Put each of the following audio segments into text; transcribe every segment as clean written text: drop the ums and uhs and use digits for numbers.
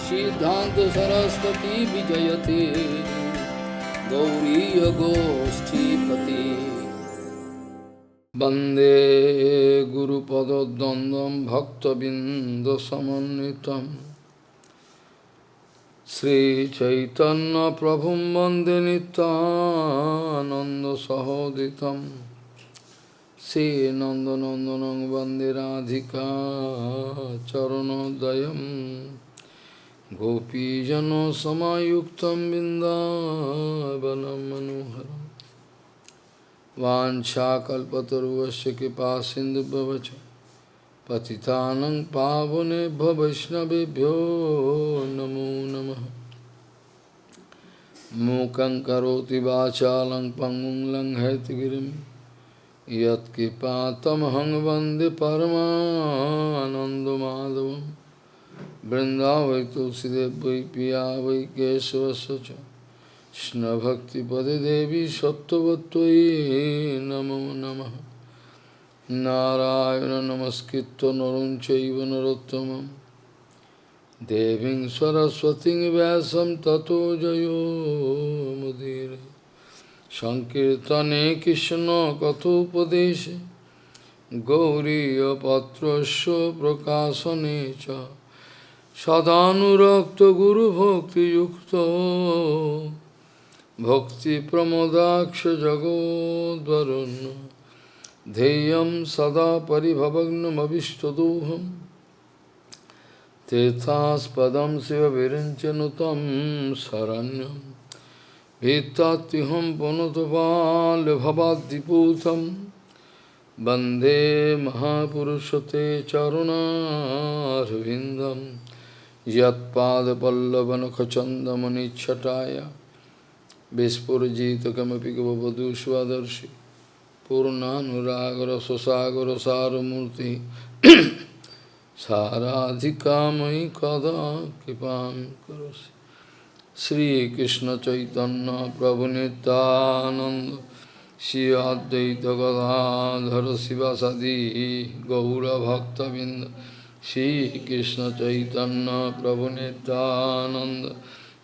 Siddhanta Saraswati Vijayate Gauriya Goshtipati Bande Guru Pada Dandam Bhakta Binda Samanitam Sri Chaitanya Prabhum Bande Nityananda Sahoditam Sri Nanda Nandanang Bande Radhika Charanodayam Gopijano Samayuktam Bindavanam Manoharam Vanchakalpataruvasya Kripa Sindhu Bhavacha Patitanang Pavane Vaishnavebhyo Namo Namaha Mukhaṁ Karoti Vachalang Pangum Langhetigirim Yat Kripatamahang Vande Paramananda Madhavam Vrindavai Tulsidev Vai Piya Vai Kesavasya Shna Bhakti Pade Devi Sattvatvai Namo Namaha Narayana Namaskritta Naram Chaiva Narottamam Deving Saraswati Vyasam Tato Jayo Mudire Sankirtane Krishna Kathopadeshe Gauriya Patrasya Prakasanecha Sadhanurakta Guru Bhakti Yukta Bhakti Pramodaksha Jagodvarana Dheyam Sada Paribhavagnam Avishtadoham Tirthas Padam Siva Virinchanutam Saranyam Vitatiham Panutaval Bhavadiputam Bande Mahapurushate Charuna Arvindam Yat Pada Pallavanakachandamani Chataya Vispurjita Kamapi Gavadu Swadarshi Purnanuragara Sasagara Saramurti Saradhikamai Kada Kipam Karasi Sri Krishna Chaitanya Prabhu Nityananda Shri Advaita Gadadhara Sivasadi Gaura Bhakta Binda Shri Krishna Chaitanya Prabhu Nityananda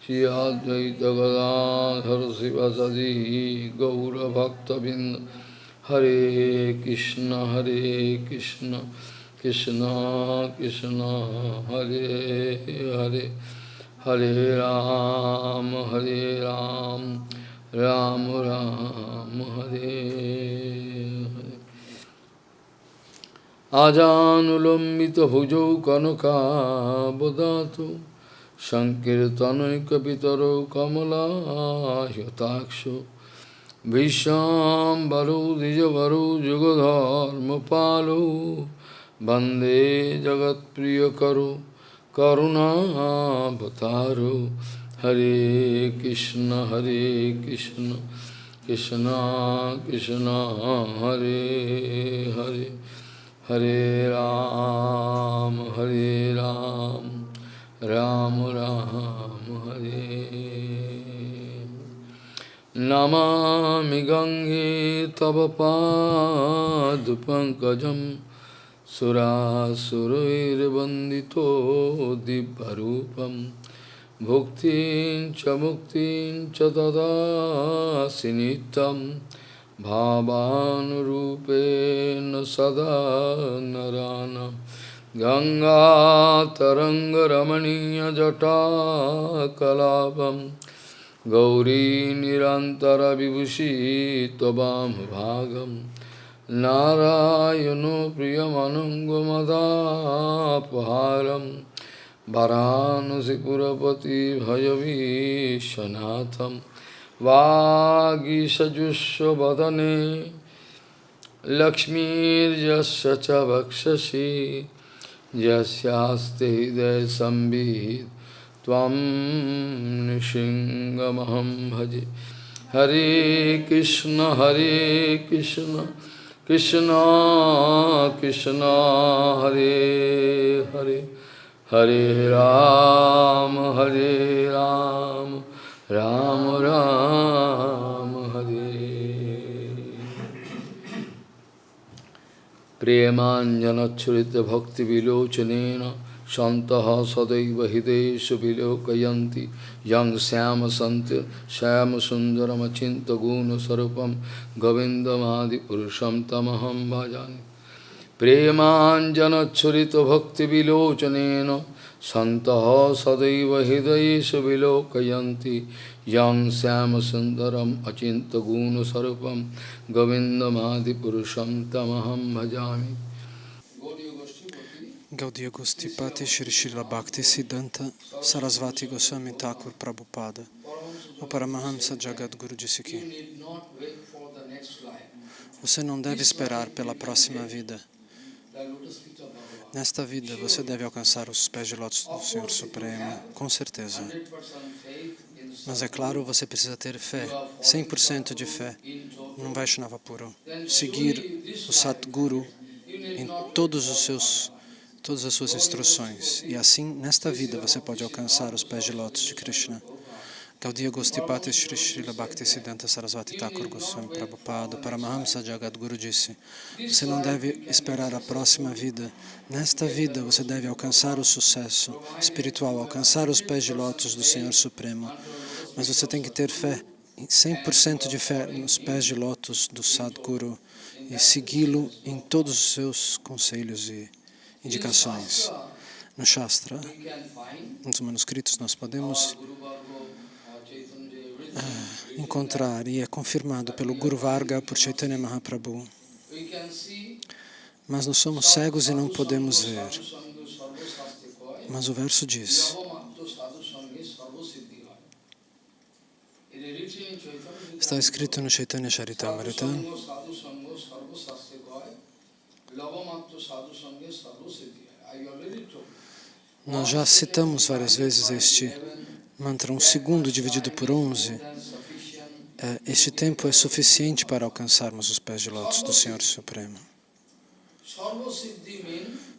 Shri Advaita Gadadhara Sivasadi Gaura Bhakta Binda Hare Krishna Krishna Krishna Hare Hare Hare Ram Ram Ram Hare Hare Ajanulambita bhujau kanaka bodhato Sankirtanaikapitaro kamala yataksho Vishambaro dijavaro jugadharma palo Bande jagat priyakaro karuna bhataro Hare Krishna Krishna Krishna Hare Hare Hare Ram Ram Ram Hare Namami Gange Tava Pad Pankajam Surasurairvandito Dibharupam Bhuktin cha dada sinitam Bhavanurupena sada narana Ganga taranga ramaniya jata kalabam Gauri nirantara vibhushi tvam bhagam Narayano priyamanangamadapaharam Varanasi Purapati Bhayavishanatham Vagisajusva Vadane Lakshmir Jasya Cha Vakshashi Jasyaste Hidaya Sambhid Tvam Nishingamaham Bhaji Hare Krishna Krishna Krishna Hare Hare Hare Ram Ram Ram Hare Premanjana Charita Bhakti Vilochanena Shantaha sadaiva hideshu vilokayanti Yang Syama Santya Syama Sundaram Achinta Guna Sarupam Govindamadi Purusham Tamaham Bhajani Premanjana Charita Bhakti Vilochanena Santaha Sadaiva Hidayeshu Vilokayanti Yang Syama Sundaram Achinta Guna Sarupam Govindamadi Purusham Tamaham Bhajami. Gaudiya Gostipati Shri Srila Bhakti Siddhanta Sarasvati Goswami Thakur Prabhupada. O Paramahamsa Jagadguru disse que você não deve esperar pela próxima vida. Nesta vida você deve alcançar os pés de lótus do Senhor Supremo, com certeza. Mas é claro, você precisa ter fé, 100% de fé, no Vaishnava puro. Seguir o Satguru em todas as suas instruções. E assim, nesta vida, você pode alcançar os pés de lótus de Krishna. Gaudiya Gostipati Shri Srila Bhakti Siddhanta Sarasvati Thakur Goswami Prabhupada Paramahamsa Jagadguru disse: você não deve esperar a próxima vida. Nesta vida, você deve alcançar o sucesso espiritual, alcançar os pés de lótus do Senhor Supremo. Mas você tem que ter fé, 100% de fé nos pés de lótus do Sadguru e segui-lo em todos os seus conselhos e indicações. No Shastra, nos manuscritos, nós podemos encontrar, e é confirmado pelo Guru Varga, por Chaitanya Mahaprabhu. Mas nós somos cegos e não podemos ver. Mas o verso diz: está escrito no Chaitanya Charitamrita: nós já citamos várias vezes este mantra, 1 segundo dividido por 11. Este tempo é suficiente para alcançarmos os pés de lótus do Senhor Supremo.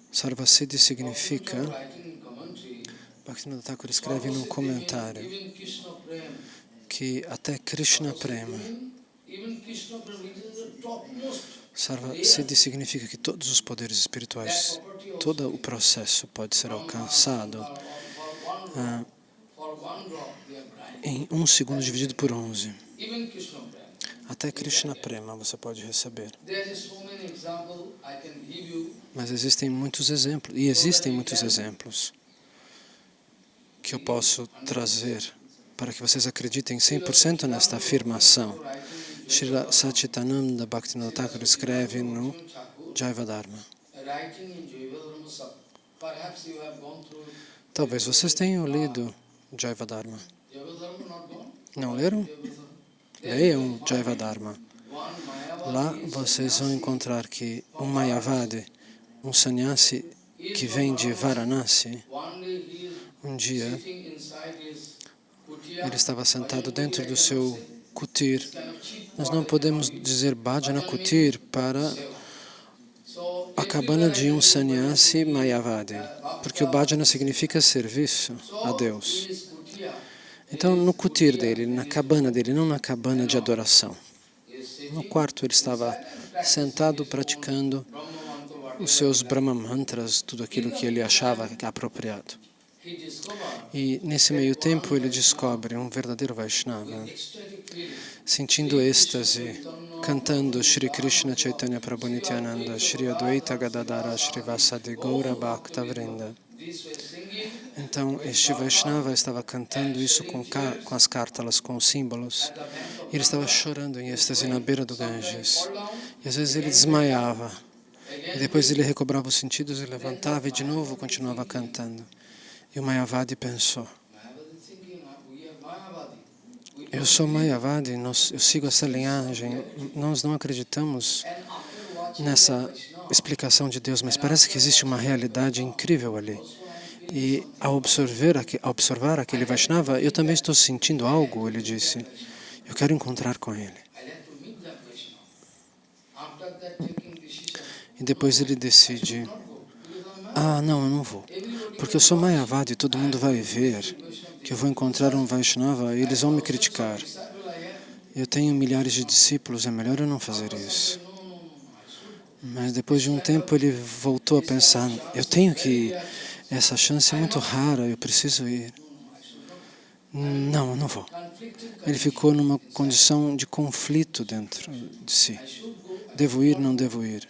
Sarvasiddhi significa, Bhaktivinoda Thakur escreve num comentário, que até Krishna Prema, Sarvasiddhi significa que todos os poderes espirituais, todo o processo pode ser alcançado em 1 segundo dividido por 11. Até Krishna Prema você pode receber. Mas existem muitos exemplos, que eu posso trazer para que vocês acreditem 100% nesta afirmação. Srila Satchitananda Bhaktivinoda Thakur escreve no Jaivadharma. Talvez vocês tenham lido Jaivadharma. Não leram? Leiam Jaivadharma. Lá vocês vão encontrar que um Mayavadi, um sannyasi que vem de Varanasi, um dia ele estava sentado dentro do seu kutir. Nós não podemos dizer bhajana kutir para a cabana de um sannyasi Mayavadi, porque o bhajana significa serviço a Deus. Então, no kutir dele, na cabana dele, não na cabana de adoração. No quarto ele estava sentado praticando os seus Brahma mantras, tudo aquilo que ele achava apropriado. E nesse meio tempo ele descobre um verdadeiro Vaishnava, sentindo êxtase, cantando Shri Krishna Chaitanya Prabhu Nityananda, Shri Advaita Gadadara, Shri Vasadi Gaura Bhakta Vrinda. Então, este Vaishnava estava cantando isso com as cártalas, com os símbolos. Ele estava chorando em êxtase na beira do Ganges. E às vezes ele desmaiava. E depois ele recobrava os sentidos e levantava e de novo continuava cantando. E o Mayavadi pensou: eu sou Mayavadi, eu sigo essa linhagem, nós não acreditamos nessa explicação de Deus, mas parece que existe uma realidade incrível ali. E ao observar aquele Vaishnava, eu também estou sentindo algo, ele disse. Eu quero encontrar com ele. E depois ele decide: não, eu não vou. Porque eu sou Mayavadi e todo mundo vai ver que eu vou encontrar um Vaishnava e eles vão me criticar. Eu tenho milhares de discípulos, é melhor eu não fazer isso. Mas depois de um tempo ele voltou a pensar: eu tenho que essa chance é muito rara, eu preciso ir. Não, eu não vou. Ele ficou numa condição de conflito dentro de si. Devo ir, não devo ir.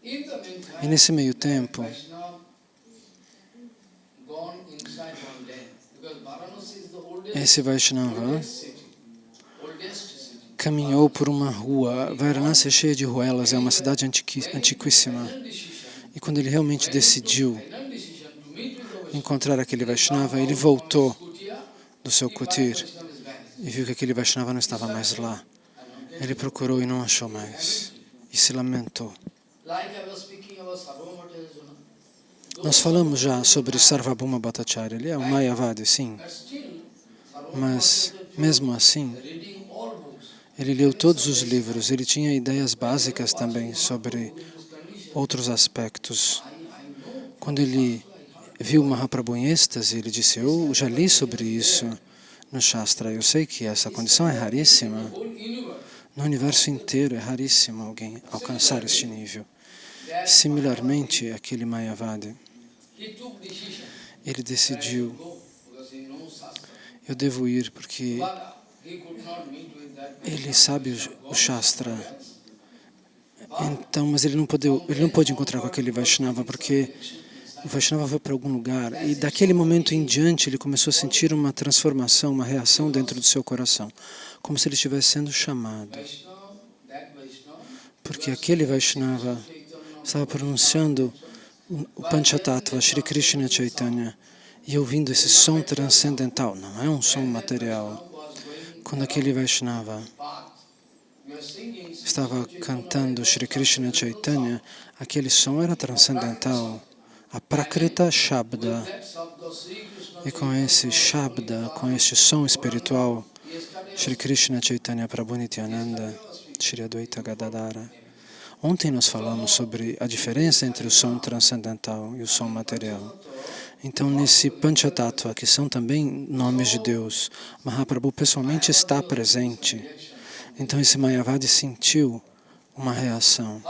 E nesse meio tempo, esse Vaishnava caminhou por uma rua. Varanasi é cheia de ruelas, é uma cidade antiquíssima. E quando ele realmente decidiu encontrar aquele Vaishnava, ele voltou do seu kutir e viu que aquele Vaishnava não estava mais lá. Ele procurou e não achou mais. E se lamentou. Nós falamos já sobre Sarvabhauma Bhattacharya. Ele é um Mayavadi, sim. Mas, mesmo assim, ele leu todos os livros. Ele tinha ideias básicas também sobre outros aspectos. Quando ele viu Mahaprabhu em êxtase, ele disse, eu já li sobre isso no Shastra. Eu sei que essa condição é raríssima. No universo inteiro é raríssimo alguém alcançar este nível. Similarmente, aquele Mayavadi, ele decidiu, eu devo ir porque ele sabe o Shastra. Então, mas ele não pôde encontrar com aquele Vaishnava porque o Vaishnava foi para algum lugar e daquele momento em diante ele começou a sentir uma transformação, uma reação dentro do seu coração, como se ele estivesse sendo chamado. Porque aquele Vaishnava estava pronunciando o Panchatattva, Shri Krishna Chaitanya, e ouvindo esse som transcendental, não é um som material. Quando aquele Vaishnava estava cantando Shri Krishna Chaitanya, aquele som era transcendental, a Prakrita Shabda. E com esse Shabda, com este som espiritual, Shri Krishna Chaitanya Prabhu Nityananda, Shri Advaita Gadadhara. Ontem nós falamos sobre a diferença entre o som transcendental e o som material. Então, nesse Panchatattva, que são também nomes de Deus, Mahaprabhu pessoalmente está presente. Então, esse Mayavadi sentiu uma reação,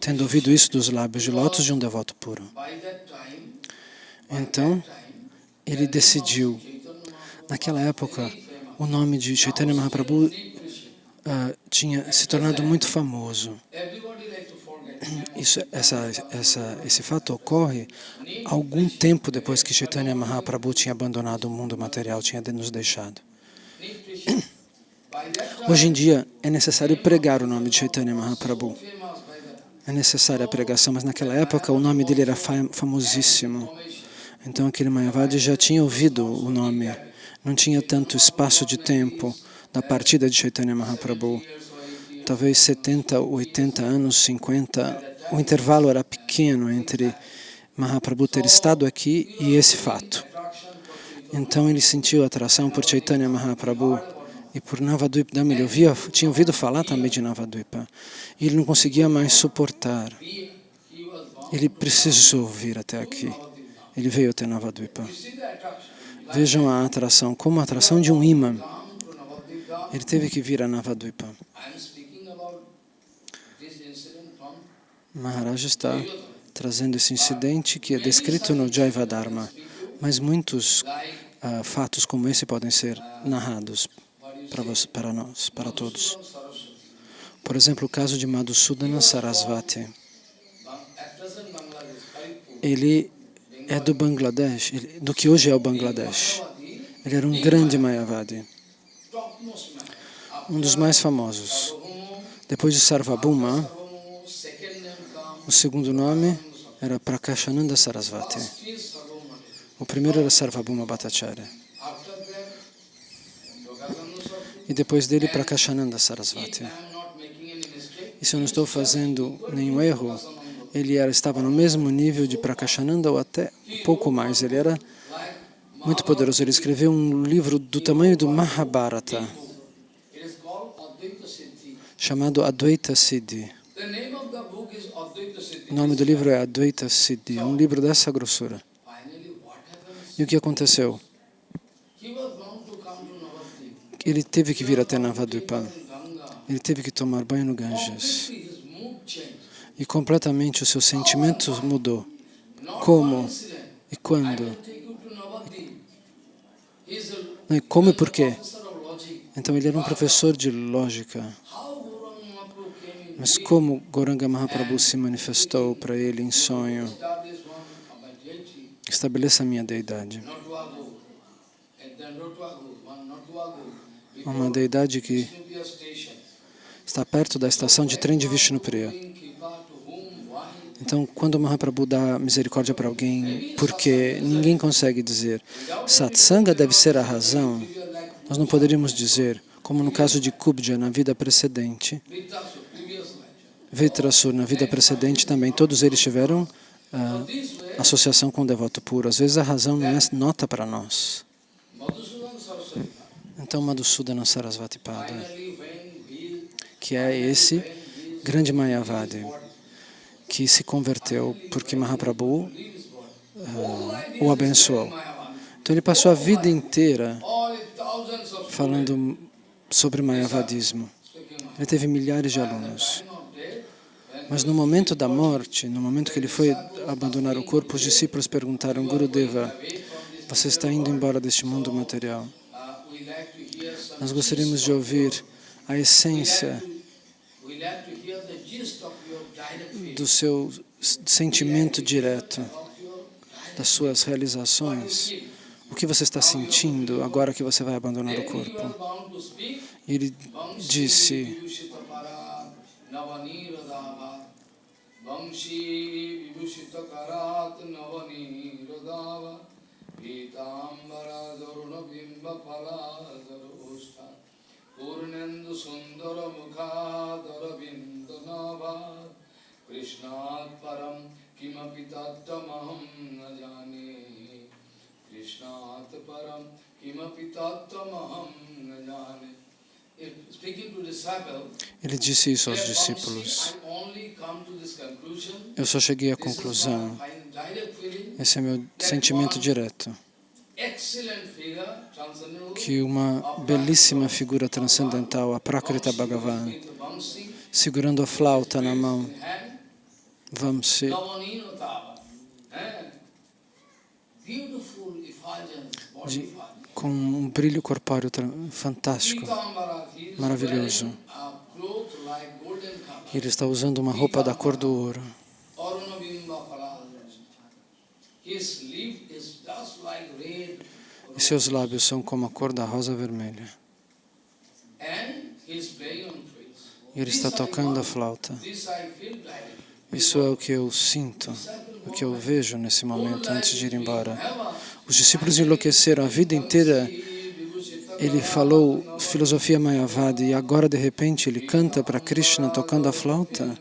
tendo ouvido isso dos lábios de lótus de um devoto puro. Então, ele decidiu, naquela época, o nome de Chaitanya Mahaprabhu tinha se tornado muito famoso. Esse fato ocorre algum tempo depois que Chaitanya Mahaprabhu tinha abandonado o mundo material, tinha nos deixado. Hoje em dia é necessário pregar o nome de Chaitanya Mahaprabhu. É necessária a pregação, mas naquela época o nome dele era famosíssimo. Então aquele Mayavadi já tinha ouvido o nome. Não tinha tanto espaço de tempo da partida de Chaitanya Mahaprabhu. Talvez 70, 80 anos, 50, o intervalo era pequeno entre Mahaprabhu ter estado aqui e esse fato. Então ele sentiu atração por Chaitanya Mahaprabhu e por Navadvipa Dham. Ele tinha ouvido falar também de Navadvipa e ele não conseguia mais suportar. Ele precisou vir até aqui. Ele veio até Navadvipa. Vejam a atração, como a atração de um imã. Ele teve que vir a Navadvipa. Maharaj está trazendo esse incidente que é descrito no Jaivadharma, mas muitos fatos como esse podem ser narrados para nós, para todos. Por exemplo, o caso de Madhusudana Sarasvati. Ele é do Bangladesh, do que hoje é o Bangladesh. Ele era um grande Mayavadi, um dos mais famosos. Depois de Sarvabhauma, o segundo nome era Prakashananda Sarasvati. O primeiro era Sarvabhauma Bhattacharya. E depois dele, Prakashananda Sarasvati. E se eu não estou fazendo nenhum erro, ele estava no mesmo nível de Prakashananda ou até um pouco mais. Ele era muito poderoso. Ele escreveu um livro do tamanho do Mahabharata, chamado Advaita Siddhi. O nome do livro é Advaita Siddhi, é um livro dessa grossura. E o que aconteceu? Ele teve que vir até Navadvipa. Ele teve que tomar banho no Ganges. E completamente o seu sentimento mudou. como e quando. Não, e como e por quê? Então ele era um professor de lógica. Mas como Gauranga Mahaprabhu se manifestou para ele em sonho? Estabeleça a minha deidade. Uma deidade que está perto da estação de trem de Vishnupriya. Então, quando Mahaprabhu dá misericórdia para alguém, porque ninguém consegue dizer Satsanga deve ser a razão, nós não poderíamos dizer, como no caso de Kubja, na vida precedente, Vitrasur, na vida precedente também, todos eles tiveram associação com o devoto puro. Às vezes a razão não é nota para nós. Então, Madhusudana Sarasvati Pada, que é esse grande Mayavadi, que se converteu porque Mahaprabhu o abençoou. Então ele passou a vida inteira falando sobre Mayavadismo. Ele teve milhares de alunos. Mas no momento da morte, no momento que ele foi abandonar o corpo, os discípulos perguntaram, Gurudeva, você está indo embora deste mundo material? Nós gostaríamos de ouvir a essência do seu sentimento direto, das suas realizações. O que você está sentindo agora que você vai abandonar o corpo? E ele disse, Purnendu Sundara Mukhadara Bindanava Krishnat Param Kimapi Tattamaham Najane Krishnat Param Kimapi Tattamaham Najane. Ele disse isso aos discípulos. Eu só cheguei à conclusão. Esse é meu sentimento direto. Que uma belíssima figura transcendental, a Prakrita Bhagavan, segurando a flauta na mão, Vamsi, com um brilho corpóreo fantástico, maravilhoso. Ele está usando uma roupa da cor do ouro. E seus lábios são como a cor da rosa vermelha. E ele está tocando a flauta. Isso é o que eu sinto, o que eu vejo nesse momento, antes de ir embora. Os discípulos enlouqueceram a vida inteira. Ele falou filosofia Mayavadi e agora, de repente, ele canta para Krishna tocando a flauta.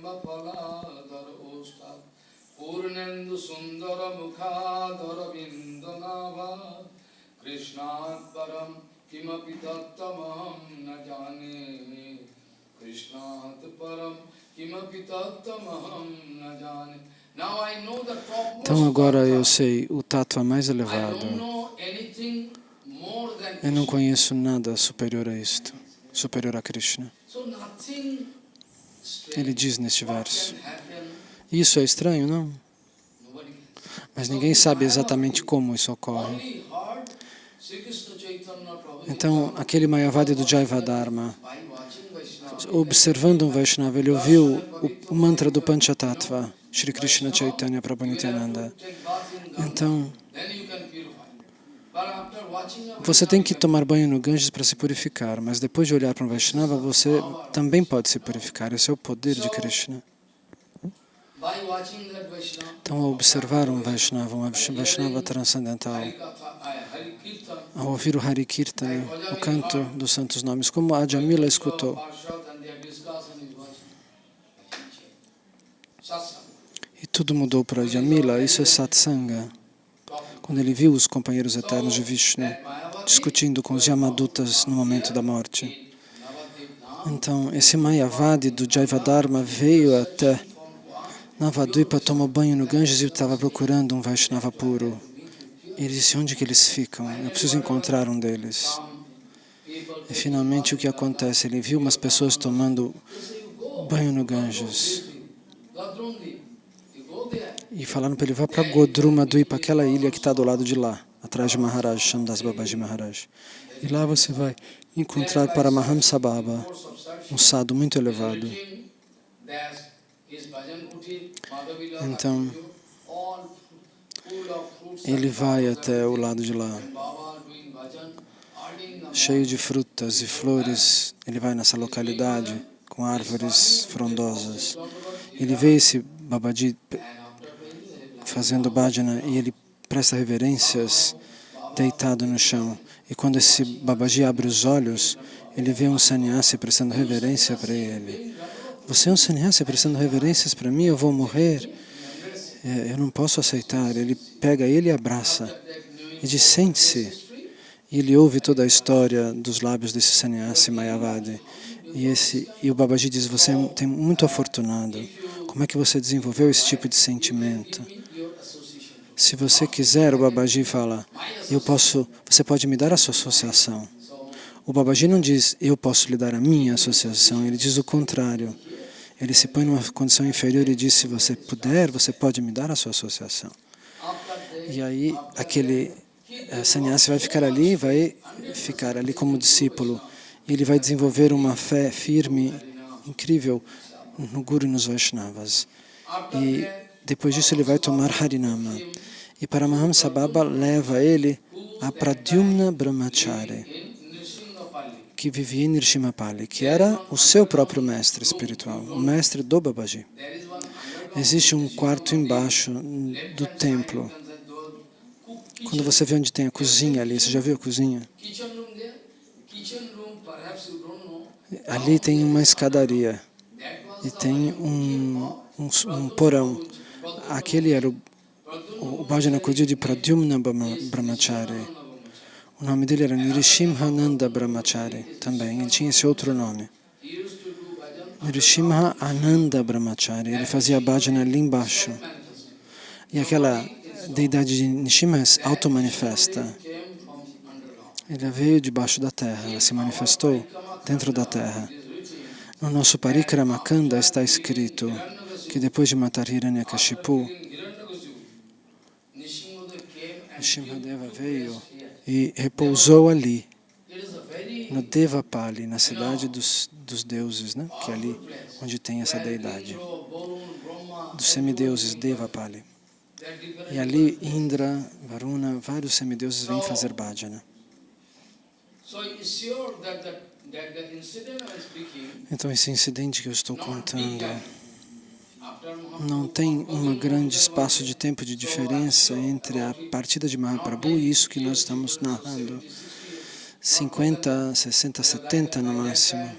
Então agora eu sei o tattva mais elevado. Eu não conheço nada superior a isto, superior a Krishna. Ele diz neste verso. Isso é estranho, não? Mas ninguém sabe exatamente como isso ocorre. Então, aquele Mayavadi do Jaivadharma, observando um Vaishnava, ele ouviu o mantra do Panchatattva, Shri Krishna Chaitanya Prabhu Nityananda. Então, você tem que tomar banho no Ganges para se purificar, mas depois de olhar para um Vaishnava, você também pode se purificar. Esse é o poder de Krishna. Então, ao observar um Vaishnava transcendental, ao ouvir o Hari Kirtana, o canto dos santos nomes, como a Jamila escutou, e tudo mudou para Jamila, isso é satsanga. Quando ele viu os companheiros eternos de Vishnu discutindo com os Yamadutas no momento da morte. Então, esse Mayavadi do Jaivadharma veio até Navadvipa, tomou banho no Ganges e estava procurando um Vaishnava puro. Ele disse, onde que eles ficam? Eu preciso encontrar um deles. E finalmente o que acontece? Ele viu umas pessoas tomando banho no Ganges. e falaram para ele, vá para Godruma Dwipa, aquela ilha que está do lado de lá, atrás de Maharaj, Shamdas Babaji Maharaj. E lá você vai encontrar Paramahamsa Baba, um sadhu muito elevado. Então, ele vai até o lado de lá, cheio de frutas e flores. Ele vai nessa localidade com árvores frondosas. Ele vê esse Babaji fazendo bhajana e ele presta reverências deitado no chão. E quando esse Babaji abre os olhos, ele vê um sannyasi prestando reverência para ele. Você é um sannyasi prestando reverências para mim? Eu vou morrer? Eu não posso aceitar. Ele pega ele e abraça. E diz, sente-se. E ele ouve toda a história dos lábios desse sannyasi Mayavadi. E o Babaji diz, você é muito afortunado. Como é que você desenvolveu esse tipo de sentimento? Se você quiser, o Babaji fala, você pode me dar a sua associação. O Babaji não diz, eu posso lhe dar a minha associação, ele diz o contrário. Ele se põe numa condição inferior e diz, se você puder, você pode me dar a sua associação. E aí, aquele sannyasi vai ficar ali como discípulo. E ele vai desenvolver uma fé firme, incrível, no Guru e nos Vaishnavas. E depois disso ele vai tomar Harinama. E Paramahamsa Baba leva ele a Pradyumna Brahmachari, que vivia em Nrsimhapali, que era o seu próprio mestre espiritual, o mestre do Babaji. Existe um quarto embaixo do templo. Quando você vê onde tem a cozinha ali, você já viu a cozinha? Ali tem uma escadaria e tem um porão. Aquele era o Bhajana Kudir de Pradyumna Brahmachari. O nome dele era Nrsimhananda Brahmachari também. Ele tinha esse outro nome. Nrsimha Ananda Brahmachari. Ele fazia bhajana ali embaixo. E aquela deidade de Nrsimha auto-manifesta. Ele veio debaixo da terra, ela se manifestou dentro da terra. No nosso Parikrama Kanda está escrito que depois de matar Hiranyakashipu, Nrsimhadeva veio e repousou ali, no Devapali, na cidade dos deuses, né? Que é ali onde tem essa deidade, dos semideuses Devapali. E ali Indra, Varuna, vários semideuses vêm fazer bhajana. Então esse incidente que eu estou contando não tem um grande espaço de tempo de diferença entre a partida de Mahaprabhu e isso que nós estamos narrando. 50, 60, 70 no máximo.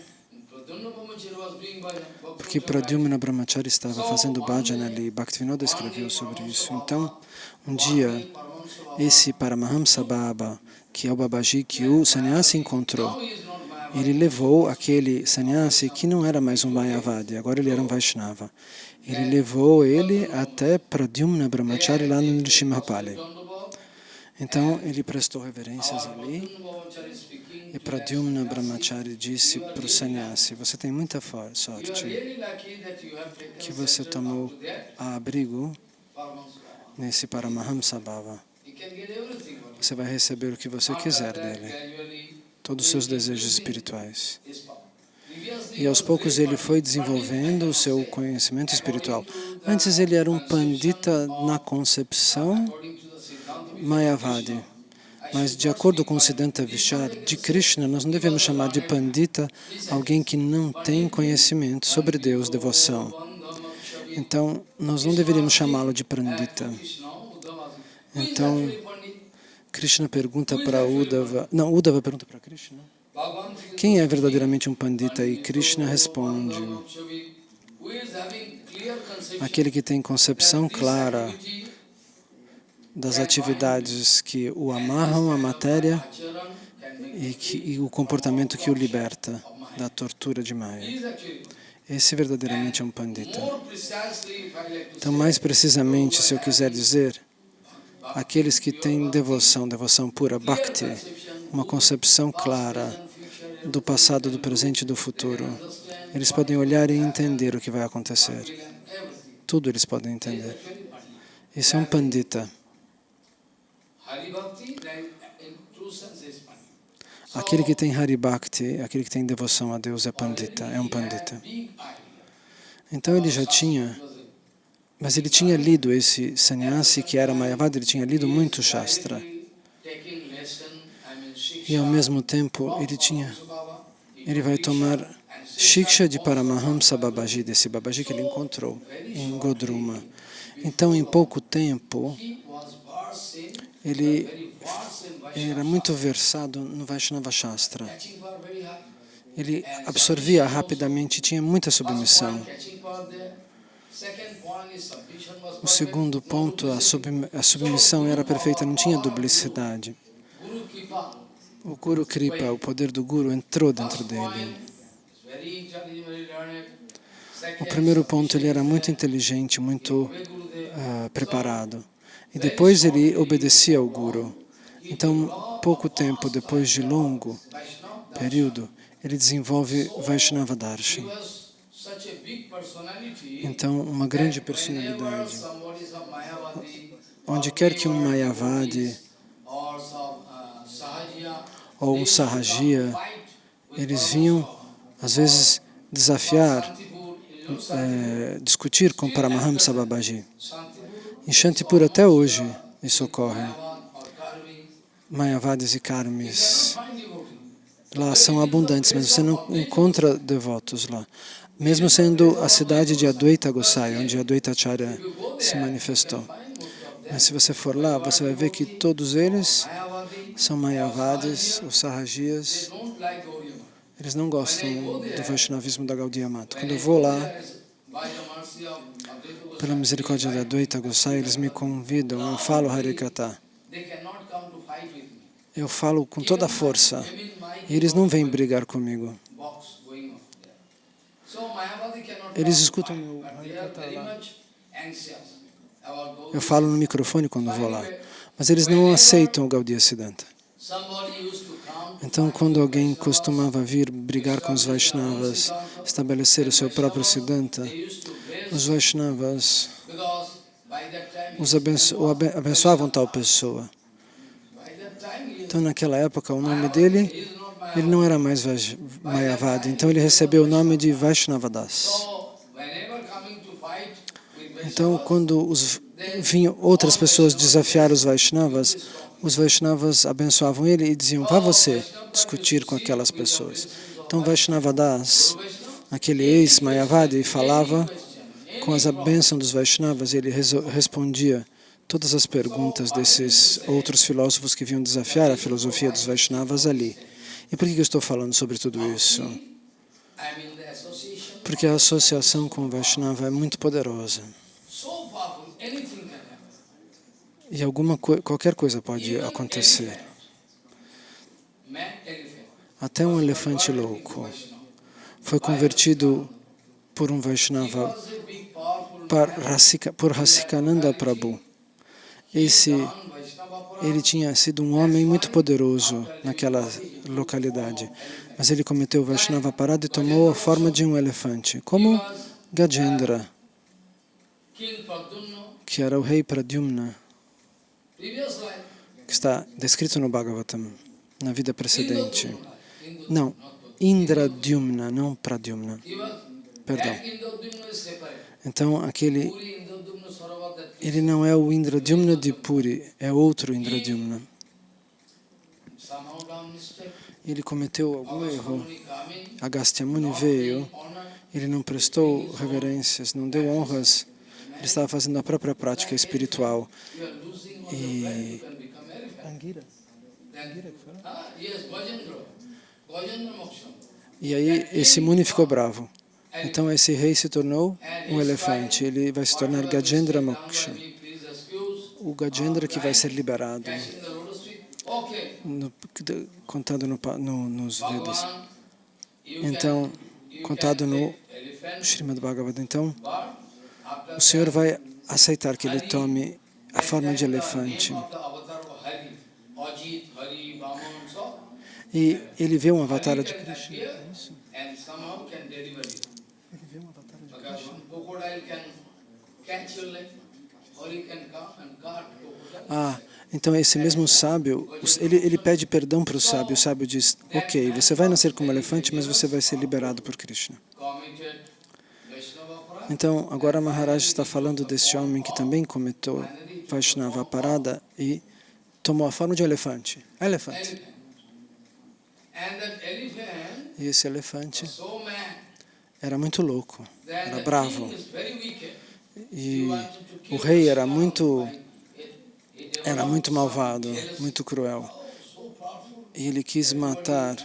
Porque Pradyumna Brahmachari estava fazendo bhajana ali. Bhaktivinoda escreveu sobre isso. Então, um dia, esse Paramahamsa Baba, que é o Babaji que o sannyasi encontrou, ele levou aquele sannyasi que não era mais um Mayavadi, agora ele era um Vaishnava. Ele levou ele até Pradyumna Brahmachari lá no Nrsimhapali. Então ele prestou reverências ali e Pradyumna Brahmachari disse para o sannyasi, você tem muita sorte que você tomou abrigo nesse Paramahamsa Baba. Você vai receber o que você quiser dele, todos os seus desejos espirituais. E aos poucos ele foi desenvolvendo o seu conhecimento espiritual. Antes ele era um pandita na concepção Mayavadi. Mas de acordo com o Siddhanta Vichar de Krishna, nós não devemos chamar de pandita alguém que não tem conhecimento sobre Deus, devoção. Então, nós não deveríamos chamá-lo de pandita. Então, Krishna pergunta para Uddhava, não, Uddhava pergunta para Krishna, quem é verdadeiramente um pandita? E Krishna responde, aquele que tem concepção clara das atividades que o amarram à matéria e o comportamento que o liberta da tortura de Maya. Esse verdadeiramente é um pandita. Então, mais precisamente, se eu quiser dizer, aqueles que têm devoção pura, bhakti, uma concepção clara do passado, do presente e do futuro, eles podem olhar e entender o que vai acontecer. Tudo eles podem entender. Esse é um pandita. Aquele que tem Hari Bhakti, aquele que tem devoção a Deus é pandita, é um pandita. Então ele já tinha, mas ele tinha lido esse sannyasi que era Mayavadi, ele tinha lido muito Shastra. E ao mesmo tempo ele vai tomar Shiksha de Paramahamsa Babaji, desse Babaji que ele encontrou em Godruma. Então, em pouco tempo, ele era muito versado no Vaishnava Shastra. Ele absorvia rapidamente, tinha muita submissão. O segundo ponto, a submissão era perfeita, não tinha duplicidade. O Guru Kripa, o poder do Guru, entrou dentro dele. O primeiro ponto, ele era muito inteligente, muito preparado. E depois ele obedecia ao Guru. Então, pouco tempo depois de longo período, ele desenvolve Vaishnava Darshan. Então, uma grande personalidade. Onde quer que um Mayavadi ou um Sahajiya, eles vinham, às vezes, desafiar, discutir com Paramahamsa Babaji. Em Shantipur até hoje isso ocorre. Mayavadis e Karmis lá são abundantes, mas você não encontra devotos lá. Mesmo sendo a cidade de Advaita Gosai, onde Advaita Acharya se manifestou. Mas se você for lá, você vai ver que todos eles são Mayavadis, os Sahajiyas. Eles não gostam do Vaishnavismo da Gaudiya Mata. Quando eu vou lá, pela misericórdia da Advaita Gosai, eles me convidam, eu falo Harikata. Eu falo com toda a força. E eles não vêm brigar comigo. Eles escutam meu Harikata lá. Eu falo no microfone quando vou lá. Mas eles não aceitam o Gaudiya Siddhanta. Então, quando alguém costumava vir brigar com os Vaishnavas, estabelecer o seu próprio Siddhanta, os Vaishnavas abençoavam tal pessoa. Então, naquela época, o nome dele, ele não era mais Mayavadi, então ele recebeu o nome de Vaishnavadas. Então, quando vinham outras pessoas desafiar os Vaishnavas abençoavam ele e diziam, vá você discutir com aquelas pessoas. Então, Vaishnavadas, aquele ex-Mayavadi, falava com as bênçãos dos Vaishnavas, ele respondia todas as perguntas desses outros filósofos que vinham desafiar a filosofia dos Vaishnavas ali. E por que eu estou falando sobre tudo isso? Porque a associação com o Vaishnava é muito poderosa. E qualquer coisa pode acontecer. Até um elefante louco foi convertido por um Vaishnava, por Rasikananda Prabhu. Ele tinha sido um homem muito poderoso naquela localidade, mas ele cometeu o Vaishnava parado e tomou a forma de um elefante, como Gajendra, que era o rei Pradyumna, que está descrito no Bhagavatam, na vida precedente. Não, Indradyumna, não Pradyumna. Perdão. Então, ele não é o Indradyumna de Puri, é outro Indradyumna. Ele cometeu algum erro. Agastya Muni veio, ele não prestou reverências, não deu honras, ele estava fazendo a própria prática espiritual. E aí esse Muni ficou bravo. Então esse rei se tornou um elefante, ele vai se tornar Gajendra Moksha, o Gajendra que vai ser liberado, contado nos Vedas. Então, contado no Srimad Bhagavatam. Então, o Senhor vai aceitar que ele tome a forma de elefante. E ele vê um avatar de Krishna. É isso? Ele vê um avatar de Krishna. Então esse mesmo sábio, ele pede perdão para o sábio diz, ok, você vai nascer como elefante, mas você vai ser liberado por Krishna. Então, agora Maharaj está falando desse homem que também cometeu Vaishnava Parada e tomou a forma de elefante. Elefante. E esse elefante era muito louco, era bravo. E o rei era muito malvado, muito cruel. E ele quis matar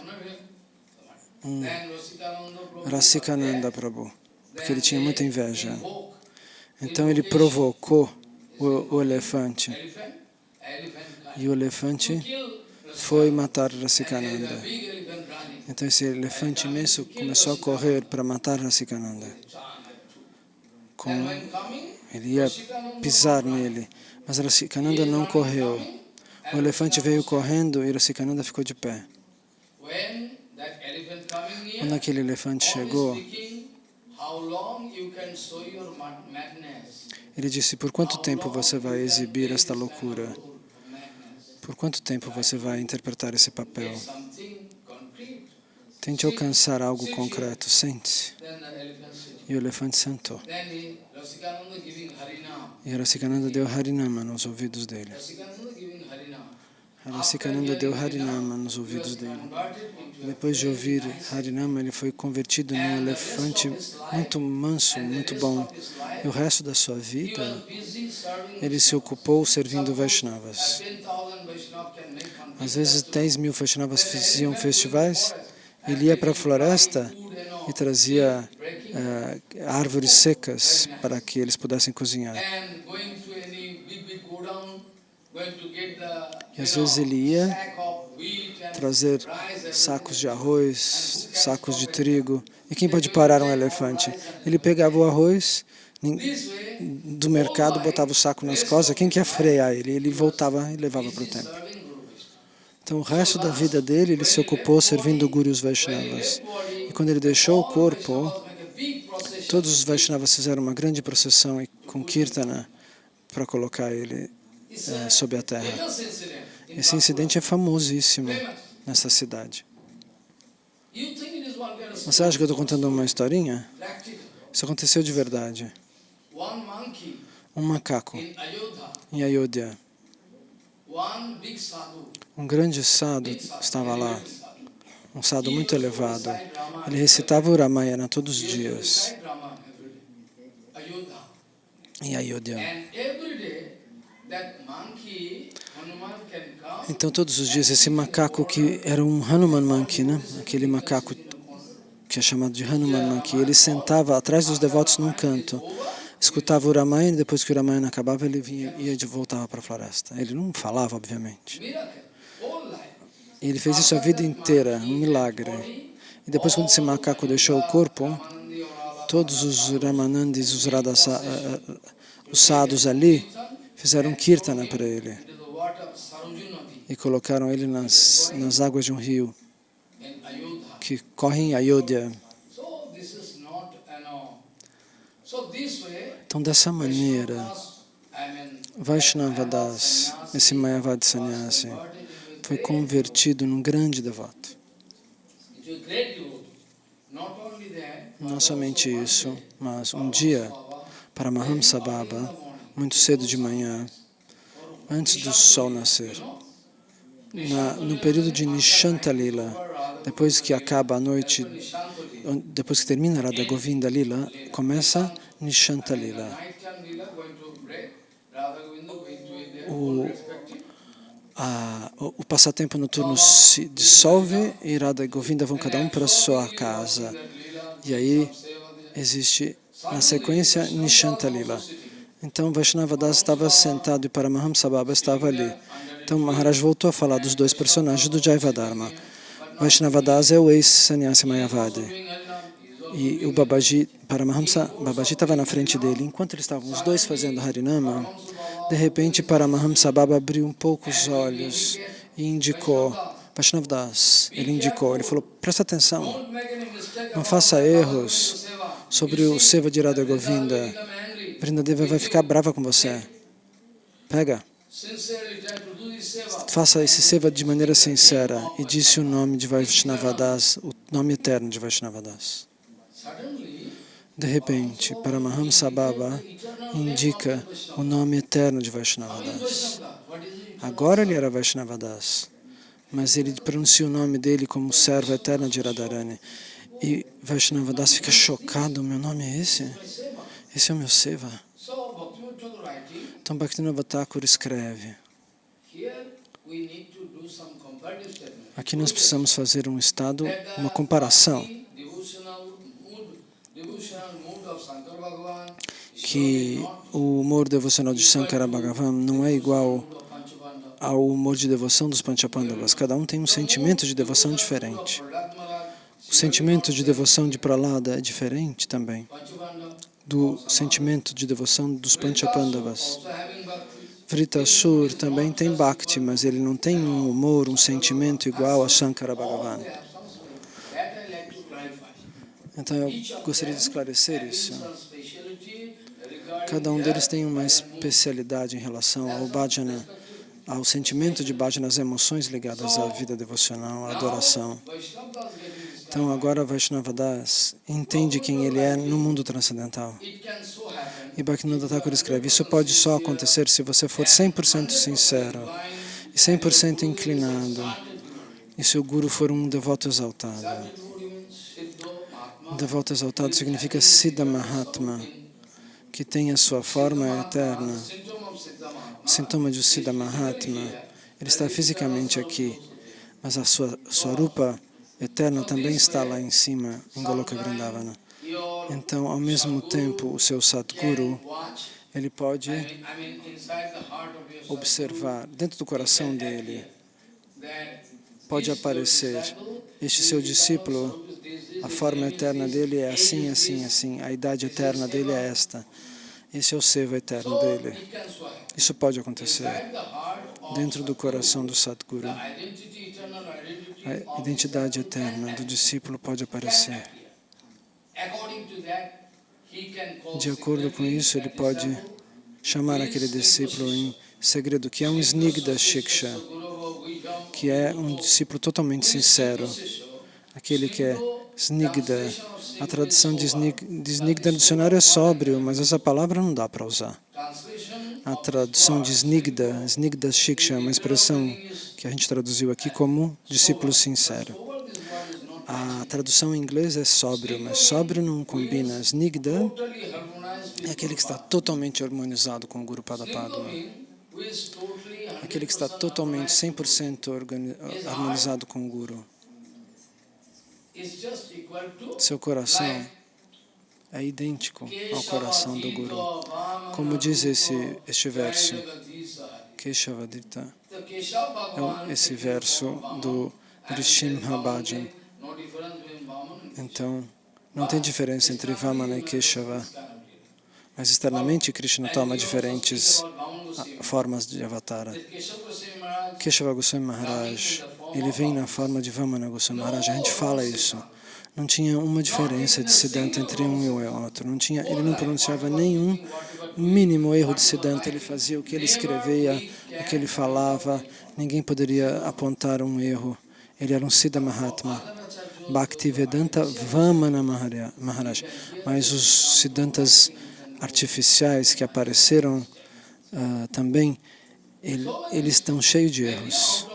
Rasikananda Prabhu, porque ele tinha muita inveja. Então ele provocou o elefante. E o elefante foi matar Rasikananda. Então esse elefante imenso começou a correr para matar Rasikananda. Ele ia pisar nele, mas Rasikananda não correu. O elefante veio correndo e Rasikananda ficou de pé. Quando aquele elefante chegou, ele disse, por quanto tempo você vai exibir esta loucura? Por quanto tempo você vai interpretar esse papel? Tente alcançar algo concreto, sente-se. E o elefante sentou. E Rasikananda deu Harinama nos ouvidos dele. Rasikananda deu Harinama nos ouvidos dele. Depois de ouvir Harinama, ele foi convertido num elefante muito manso, muito bom. E o resto da sua vida, ele se ocupou servindo Vaishnavas. Às vezes 10.000 Vaishnavas faziam festivais, ele ia para a floresta e trazia árvores secas para que eles pudessem cozinhar. E às vezes ele ia trazer sacos de arroz, sacos de trigo. E quem pode parar um elefante? Ele pegava o arroz do mercado, botava o saco nas costas. Quem quer frear ele? Ele voltava e levava para o templo. Então o resto da vida dele, ele se ocupou servindo Gurus Vaishnavas. E quando ele deixou o corpo, todos os Vaishnavas fizeram uma grande procissão e com Kirtana para colocar ele sob a terra. Esse incidente é famosíssimo nessa cidade. Você acha que eu estou contando uma historinha? Isso aconteceu de verdade. Um macaco em Ayodhya. Um grande sadhu estava lá, um sadhu muito elevado. Ele recitava o Ramayana todos os dias em Ayodhya. Então, todos os dias, esse macaco que era um Hanuman Monkey, né? Aquele macaco que é chamado de Hanuman Monkey, ele sentava atrás dos devotos num canto, escutava o Ramayana e depois que o Ramayana acabava, ele vinha e voltava para a floresta. Ele não falava, obviamente. E ele fez isso a vida inteira, um milagre. E depois, quando esse macaco deixou o corpo, todos os Ramanandis, os sadhus ali, fizeram kirtana para ele e colocaram ele nas águas de um rio que corre em Ayodhya. Então, dessa maneira, Vaishnava Das, esse Mayavadi Sannyasi, foi convertido num grande devoto. Não somente isso, mas um dia, Paramahamsa Baba, muito cedo de manhã, antes do sol nascer, no período de Nishanta Lila, depois que acaba a noite, depois que termina Radha Govinda Lila, começa Nishanta Lila. O passatempo noturno se dissolve e Radha e Govinda vão cada um para a sua casa. E aí existe, na sequência, Nishanta Lila. Então, Vaishnava Das estava sentado e Paramahamsa Baba estava ali. Então, Maharaj voltou a falar dos dois personagens do Jaivadharma. Vaishnava Das é o ex-sannyasi Mayavadi. E o Babaji, Paramahamsa Babaji estava na frente dele. Enquanto eles estavam os dois fazendo Harinama, de repente Paramahamsa Baba abriu um pouco os olhos e indicou, Vaishnava Das, ele falou, presta atenção, não faça erros sobre o Seva de Radha Govinda. Vrindadeva vai ficar brava com você. pega, sincerely try to do this seva. faça esse seva de maneira sincera e disse o nome de Vaishnavadas, o nome eterno de Vaishnavadas. Suddenly, De repente, Paramahamsa Baba indica o nome eterno de how is Vaishnavadas. Vaishnava? What is it? Agora ele era Vaishnavadas, mas ele pronuncia o nome dele como servo eterno de Radharani. E Vaishnavadas fica chocado, meu nome é esse? My seva. Esse é o meu seva. So, Bhaktivinoda Thakur writing, Então Bhaktivinoda Thakur escreve, here we need to do some comparative statement. aqui nós precisamos fazer um estado, uma comparação, Devotional mood of Shankar Bhagavan is que o humor devocional de Shankara Bhagavan não é igual ao humor de devoção dos Panchapandavas. Cada um tem um sentimento de devoção diferente. O sentimento de devoção de Prahlada é diferente também do sentimento de devoção dos Panchapandavas. Vritasur também tem Bhakti, mas ele não tem um humor, um sentimento igual a Shankara Bhagavan. Então eu gostaria de esclarecer isso. Cada um deles tem uma especialidade em relação ao bhajana, ao sentimento de bhajana, às emoções ligadas à vida devocional, à adoração. Então agora Vaishnavadas entende quem ele é no mundo transcendental. E Bhaktivinoda Thakur escreve, isso pode só acontecer se você for 100% sincero e 100% inclinado, e se o Guru for um devoto exaltado. Um devoto exaltado significa Siddha Mahatma, que tem a sua forma eterna. O sintoma de Siddha Mahatma, ele está fisicamente aqui, mas a sua rupa eterna também está lá em cima, em Goloka Vrindavana. Então, ao mesmo tempo, o seu Sadguru, ele pode observar, dentro do coração dele, pode aparecer este seu discípulo, a forma eterna dele é assim, assim, assim, a idade eterna dele é esta. Esse é o seva eterno dele. Isso pode acontecer dentro do coração do Sadguru. A identidade eterna do discípulo pode aparecer. De acordo com isso, ele pode chamar aquele discípulo em segredo, que é um Snigdha Shiksha, que é um discípulo totalmente sincero, aquele que é Snigdha. A tradução de Snigdha no dicionário é sóbrio, mas essa palavra não dá para usar. A tradução de Snigdha, Snigdha Shiksha, é uma expressão que a gente traduziu aqui como discípulo sincero. A tradução em inglês é sóbrio, mas sóbrio não combina. Snigdha é aquele que está totalmente harmonizado com o Guru Pada Padma. Aquele que está totalmente 100% harmonizado com o Guru. Seu coração é idêntico ao coração do Guru. Como diz este verso, Keshavadita, é esse verso do Nrsimha Bhajan. Então, não tem diferença entre Vamana e Keshava, mas externamente Krishna toma diferentes formas de avatara. Keshava Goswami Maharaj, ele vem na forma de Vamana Goswami Maharaj, a gente fala isso. Não tinha uma diferença de Siddhanta entre um e o outro. Ele não pronunciava nenhum mínimo erro de Siddhanta. Ele fazia o que ele escrevia, o que ele falava. Ninguém poderia apontar um erro. Ele era um Siddha Mahatma. Bhaktivedanta Vamana Maharaj. Mas os Siddhantas artificiais que apareceram também, eles estão cheios de erros.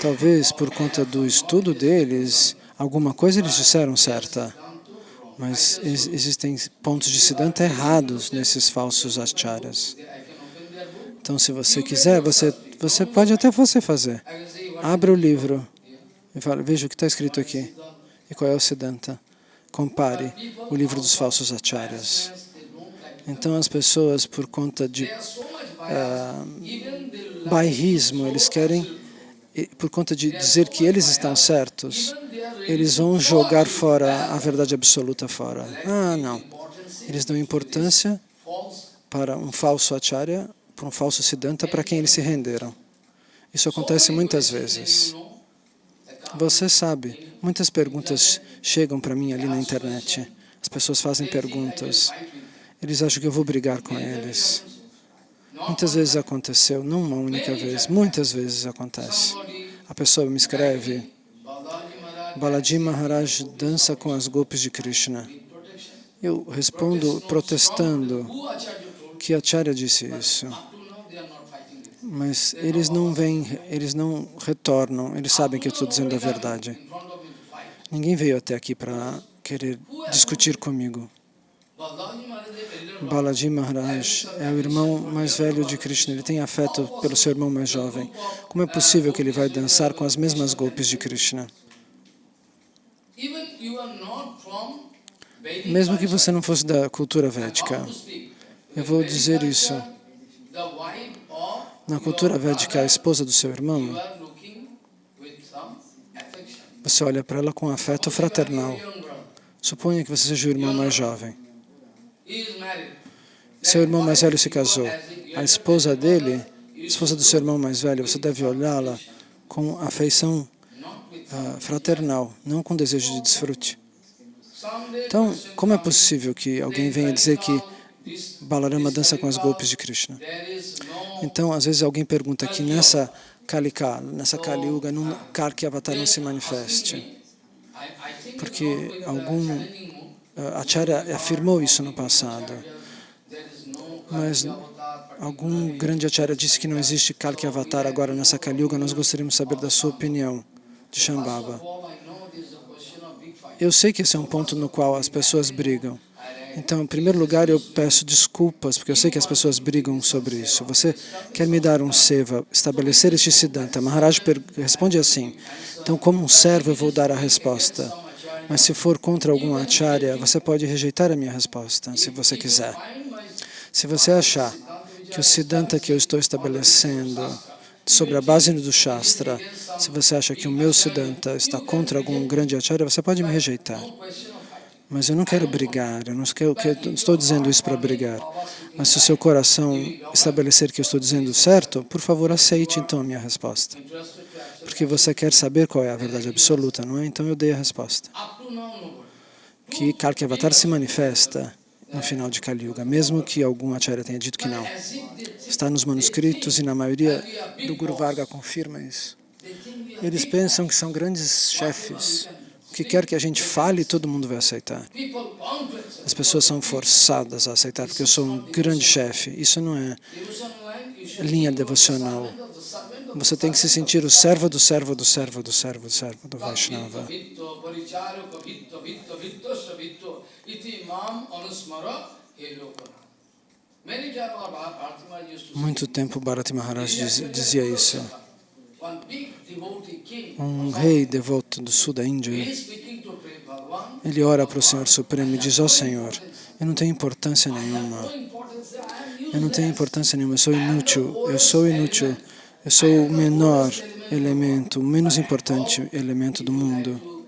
Talvez por conta do estudo deles, alguma coisa eles disseram certa, mas existem pontos de Siddhanta errados nesses falsos acharyas. Então, se você quiser, você pode até fazer. Abra o livro e fala, veja o que está escrito aqui e qual é o Siddhanta. Compare o livro dos falsos acharyas. Então, as pessoas, por conta de bairrismo, eles querem, por conta de dizer que eles estão certos, eles vão jogar fora a verdade absoluta fora. Não. Eles dão importância para um falso acharya, para um falso siddhanta, para quem eles se renderam. Isso acontece muitas vezes. Você sabe, muitas perguntas chegam para mim ali na internet. As pessoas fazem perguntas. Eles acham que eu vou brigar com eles. Muitas vezes aconteceu, não uma única vez, muitas vezes acontece. A pessoa me escreve, Balaji Maharaj dança com as golpes de Krishna. Eu respondo protestando que Acharya disse isso. Mas eles não vêm, eles não retornam, eles sabem que eu estou dizendo a verdade. Ninguém veio até aqui para querer discutir comigo. Balaji Maharaj é o irmão mais velho de Krishna, ele tem afeto pelo seu irmão mais jovem. Como é possível que ele vai dançar com as mesmas golpes de Krishna? Mesmo que você não fosse da cultura védica, eu vou dizer isso. Na cultura védica, a esposa do seu irmão, você olha para ela com afeto fraternal. Suponha que você seja o irmão mais jovem. Seu irmão mais velho se casou. A esposa dele, a esposa do seu irmão mais velho, você deve olhá-la com afeição fraternal, não com desejo de desfrute. Então, como é possível que alguém venha dizer que Balarama dança com os golpes de Krishna? Então, às vezes alguém pergunta que nessa Kalika, nessa Kali Yuga, Kalki Avatar não se manifeste. Porque algum Acharya afirmou isso no passado. Mas algum grande Acharya disse que não existe Kalki Avatar agora nessa Kali Yuga. Nós gostaríamos de saber da sua opinião, de Shambhava. Eu sei que esse é um ponto no qual as pessoas brigam. Então, em primeiro lugar, eu peço desculpas, porque eu sei que as pessoas brigam sobre isso. Você quer me dar um seva, estabelecer este Siddhanta? Maharaj responde assim, então, como um servo, eu vou dar a resposta. Mas se for contra algum Acharya, você pode rejeitar a minha resposta, se você quiser. Se você achar que o Siddhanta que eu estou estabelecendo sobre a base do Shastra, se você acha que o meu Siddhanta está contra algum grande Acharya, você pode me rejeitar. Mas eu não quero brigar, eu não estou dizendo isso para brigar. Mas se o seu coração estabelecer que eu estou dizendo certo, por favor, aceite então a minha resposta. Porque você quer saber qual é a verdade absoluta, não é? Então eu dei a resposta. Que Kalki Avatar se manifesta no final de Kali Yuga, mesmo que algum Acharya tenha dito que não. Está nos manuscritos e na maioria do Guru Varga confirma isso. Eles pensam que são grandes chefes. O que quer que a gente fale, todo mundo vai aceitar. As pessoas são forçadas a aceitar, porque eu sou um grande chefe. Isso não é linha devocional. Você tem que se sentir o servo do servo do servo do servo do servo do Vaishnava. Muito tempo Bharati Maharaj dizia isso. Um rei devoto do sul da Índia, ele ora para o Senhor Supremo e diz, ó Senhor, eu não tenho importância nenhuma. Eu não tenho importância nenhuma, eu sou inútil, eu sou o menor elemento, o menos importante elemento do mundo.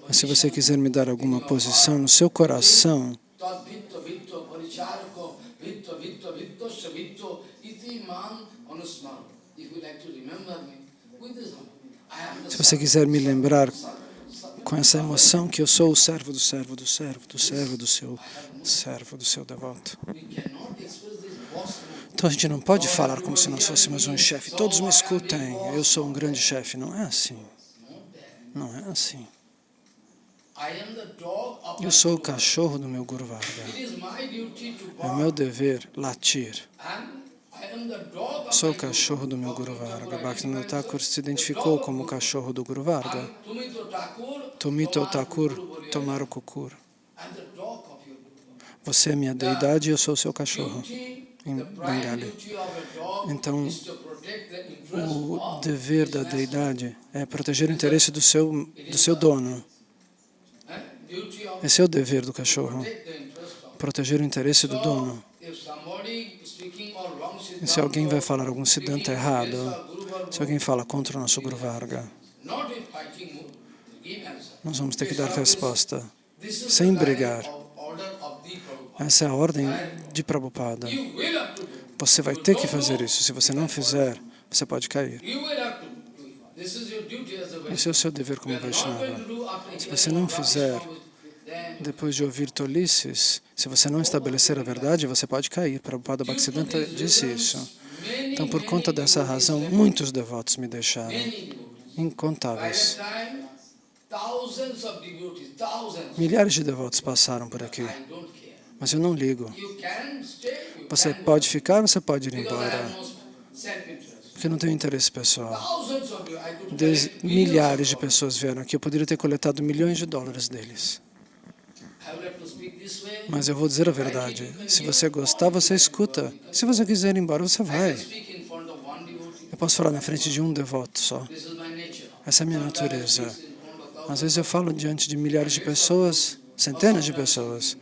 Mas se você quiser me dar alguma posição no seu coração, se você quiser me lembrar com essa emoção que eu sou o servo do servo do servo do servo do seu servo, do seu devoto. Então a gente não pode falar como se nós fôssemos um chefe. Todos me escutem, eu sou um grande chefe. Não é assim. Não é assim. Eu sou o cachorro do meu Guru Varga. É meu dever latir. Sou o cachorro do meu Guru Varga. Bhaktivinoda Thakur se identificou como o cachorro do Guru Varga. Tumito Thakur, tomar o kukur. Você é minha deidade e eu sou o seu cachorro, em Bengali. Então, o dever da deidade é proteger o interesse do seu dono. Esse é o dever do cachorro, proteger o interesse do dono. E se alguém vai falar algum siddhanta errado, se alguém fala contra o nosso Guru Varga, nós vamos ter que dar resposta, sem brigar. Essa é a ordem de Prabhupada. Você vai ter que fazer isso. Se você não fizer, você pode cair. Esse é o seu dever como Vaishnava. Se você não fizer, Depois de ouvir tolices, se você não estabelecer a verdade, você pode cair. Prabhupada Bhaktisiddhanta disse isso. Então, por conta dessa razão, muitos devotos me deixaram, incontáveis. Milhares de devotos passaram por aqui, mas eu não ligo. Você pode ficar, você pode ir embora, porque eu não tenho interesse pessoal. Milhares de pessoas vieram aqui, eu poderia ter coletado milhões de dólares deles. Mas eu vou dizer a verdade. Se você gostar, você escuta. Se você quiser ir embora, você vai. Eu posso falar na frente de um devoto só. Essa é a minha natureza. Às vezes eu falo diante de milhares de pessoas, centenas de pessoas,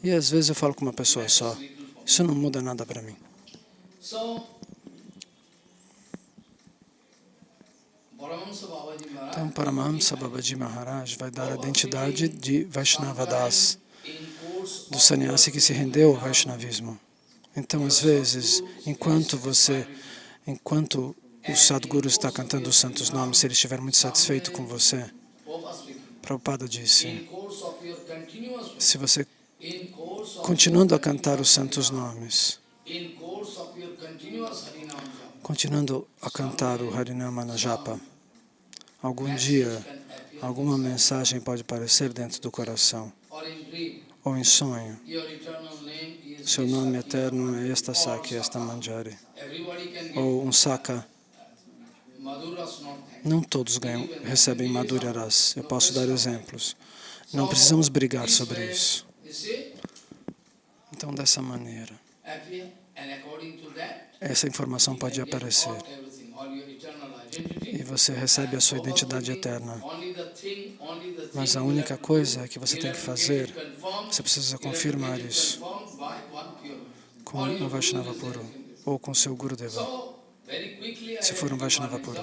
e às vezes eu falo com uma pessoa só. Isso não muda nada para mim. Então, Paramahamsa Babaji Maharaj vai dar a identidade de Vaishnava Das, do sannyasi que se rendeu ao Vaishnavismo. Então, às vezes, enquanto o Sadguru está cantando os santos nomes, se ele estiver muito satisfeito com você, Prabhupada disse, se você, continuando a cantar os santos nomes, continuando a cantar o Harinama na japa, algum dia, alguma mensagem pode aparecer dentro do coração, ou em sonho. Seu nome eterno é esta Saki, esta Manjari. Ou um Saka. Não todos recebem Madhurya Ras. Eu posso dar exemplos. Não precisamos brigar sobre isso. Então, dessa maneira, essa informação pode aparecer. E você recebe a sua identidade eterna. Mas a única coisa que você tem que fazer, você precisa confirmar isso com um Vaishnava puro ou com seu Gurudeva, se for um Vaishnava puro.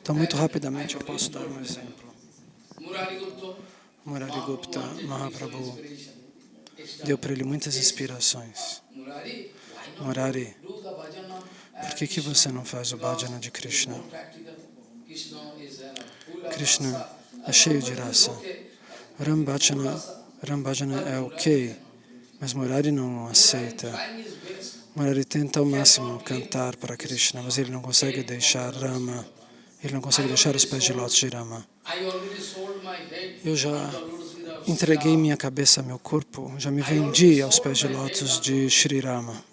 Então, muito rapidamente, eu posso dar um exemplo. Murari Gupta, Mahaprabhu, deu para ele muitas inspirações. Murari, por que você não faz o bhajana de Krishna? Krishna é cheio de raça. Ram bhajana é ok, mas Murari não aceita. Murari tenta ao máximo cantar para Krishna, mas ele não consegue deixar Rama, ele não consegue deixar os pés de lótus de Rama. Eu já entreguei minha cabeça, meu corpo, já me vendi aos pés de lótus de Shri Rama.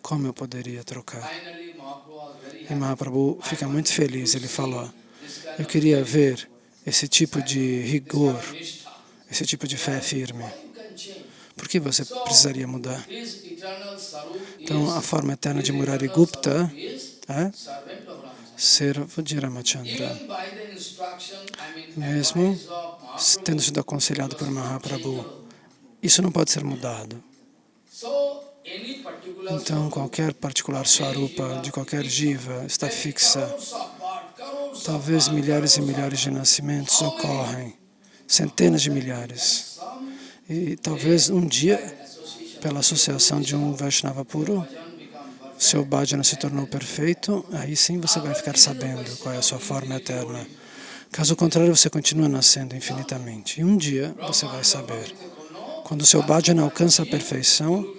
Como eu poderia trocar? E Mahaprabhu fica muito feliz, ele falou, eu queria ver esse tipo de rigor, esse tipo de fé firme. Por que você precisaria mudar? Então, a forma eterna de Murari Gupta é servo de Ramachandra. Mesmo tendo sido aconselhado por Mahaprabhu, isso não pode ser mudado. Então, qualquer particular swarupa de qualquer jiva está fixa. Talvez milhares e milhares de nascimentos ocorrem, centenas de milhares. E talvez um dia, pela associação de um Vaishnava puro, seu bhajana se tornou perfeito, aí sim você vai ficar sabendo qual é a sua forma eterna. Caso contrário, você continua nascendo infinitamente. E um dia você vai saber. Quando o seu bhajana alcança a perfeição,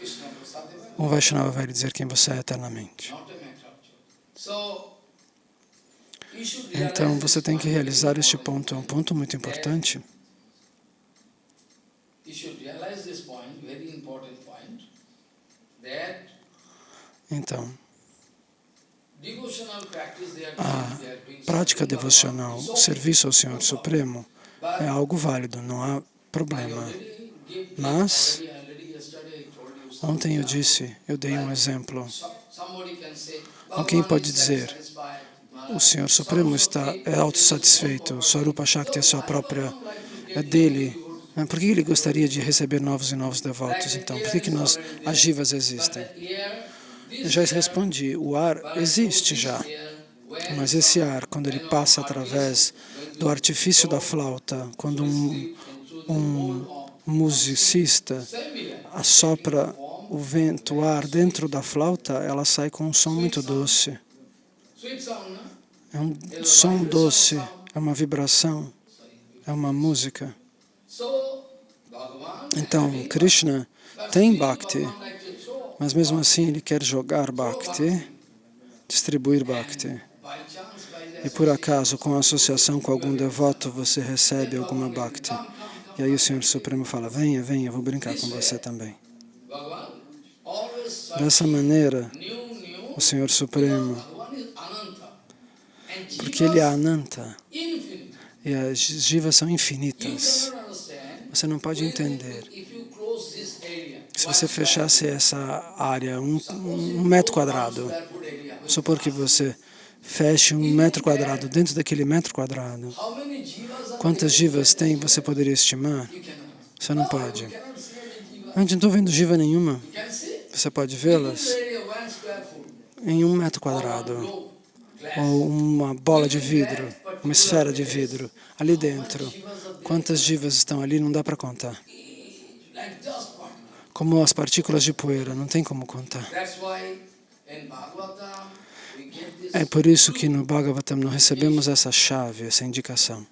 um Vaishnava vai lhe dizer quem você é eternamente. Então, você tem que realizar este ponto, é um ponto muito importante. Então, a prática devocional, o serviço ao Senhor Supremo, é algo válido, não há problema. Mas, ontem eu dei um exemplo. Alguém pode dizer, o Senhor Supremo é autossatisfeito, Swarupa Shakti é sua própria, é dele. Por que ele gostaria de receber novos e novos devotos, então? Por que as jivas existem? Eu já respondi, o ar existe já, mas esse ar, quando ele passa através do artifício da flauta, quando um musicista assopra o vento, o ar dentro da flauta, ela sai com um som muito doce. É um som doce, é uma vibração, é uma música. Então, Krishna tem Bhakti, mas mesmo assim ele quer jogar Bhakti, distribuir Bhakti. E por acaso, com a associação com algum devoto, você recebe alguma Bhakti. E aí o Senhor Supremo fala, venha, venha, eu vou brincar com você também. Dessa maneira, o Senhor Supremo, porque Ele é Ananta, e as jivas são infinitas. Você não pode entender. Se você fechasse essa área, um metro quadrado, supor que você feche um metro quadrado, dentro daquele metro quadrado, quantas jivas tem, você poderia estimar? Você não pode. Eu não estou vendo jiva nenhuma. Você pode vê-las em um metro quadrado, ou uma bola de vidro, uma esfera de vidro, ali dentro. Quantas jivas estão ali, não dá para contar. Como as partículas de poeira, não tem como contar. É por isso que no Bhagavatam nós recebemos essa chave, essa indicação.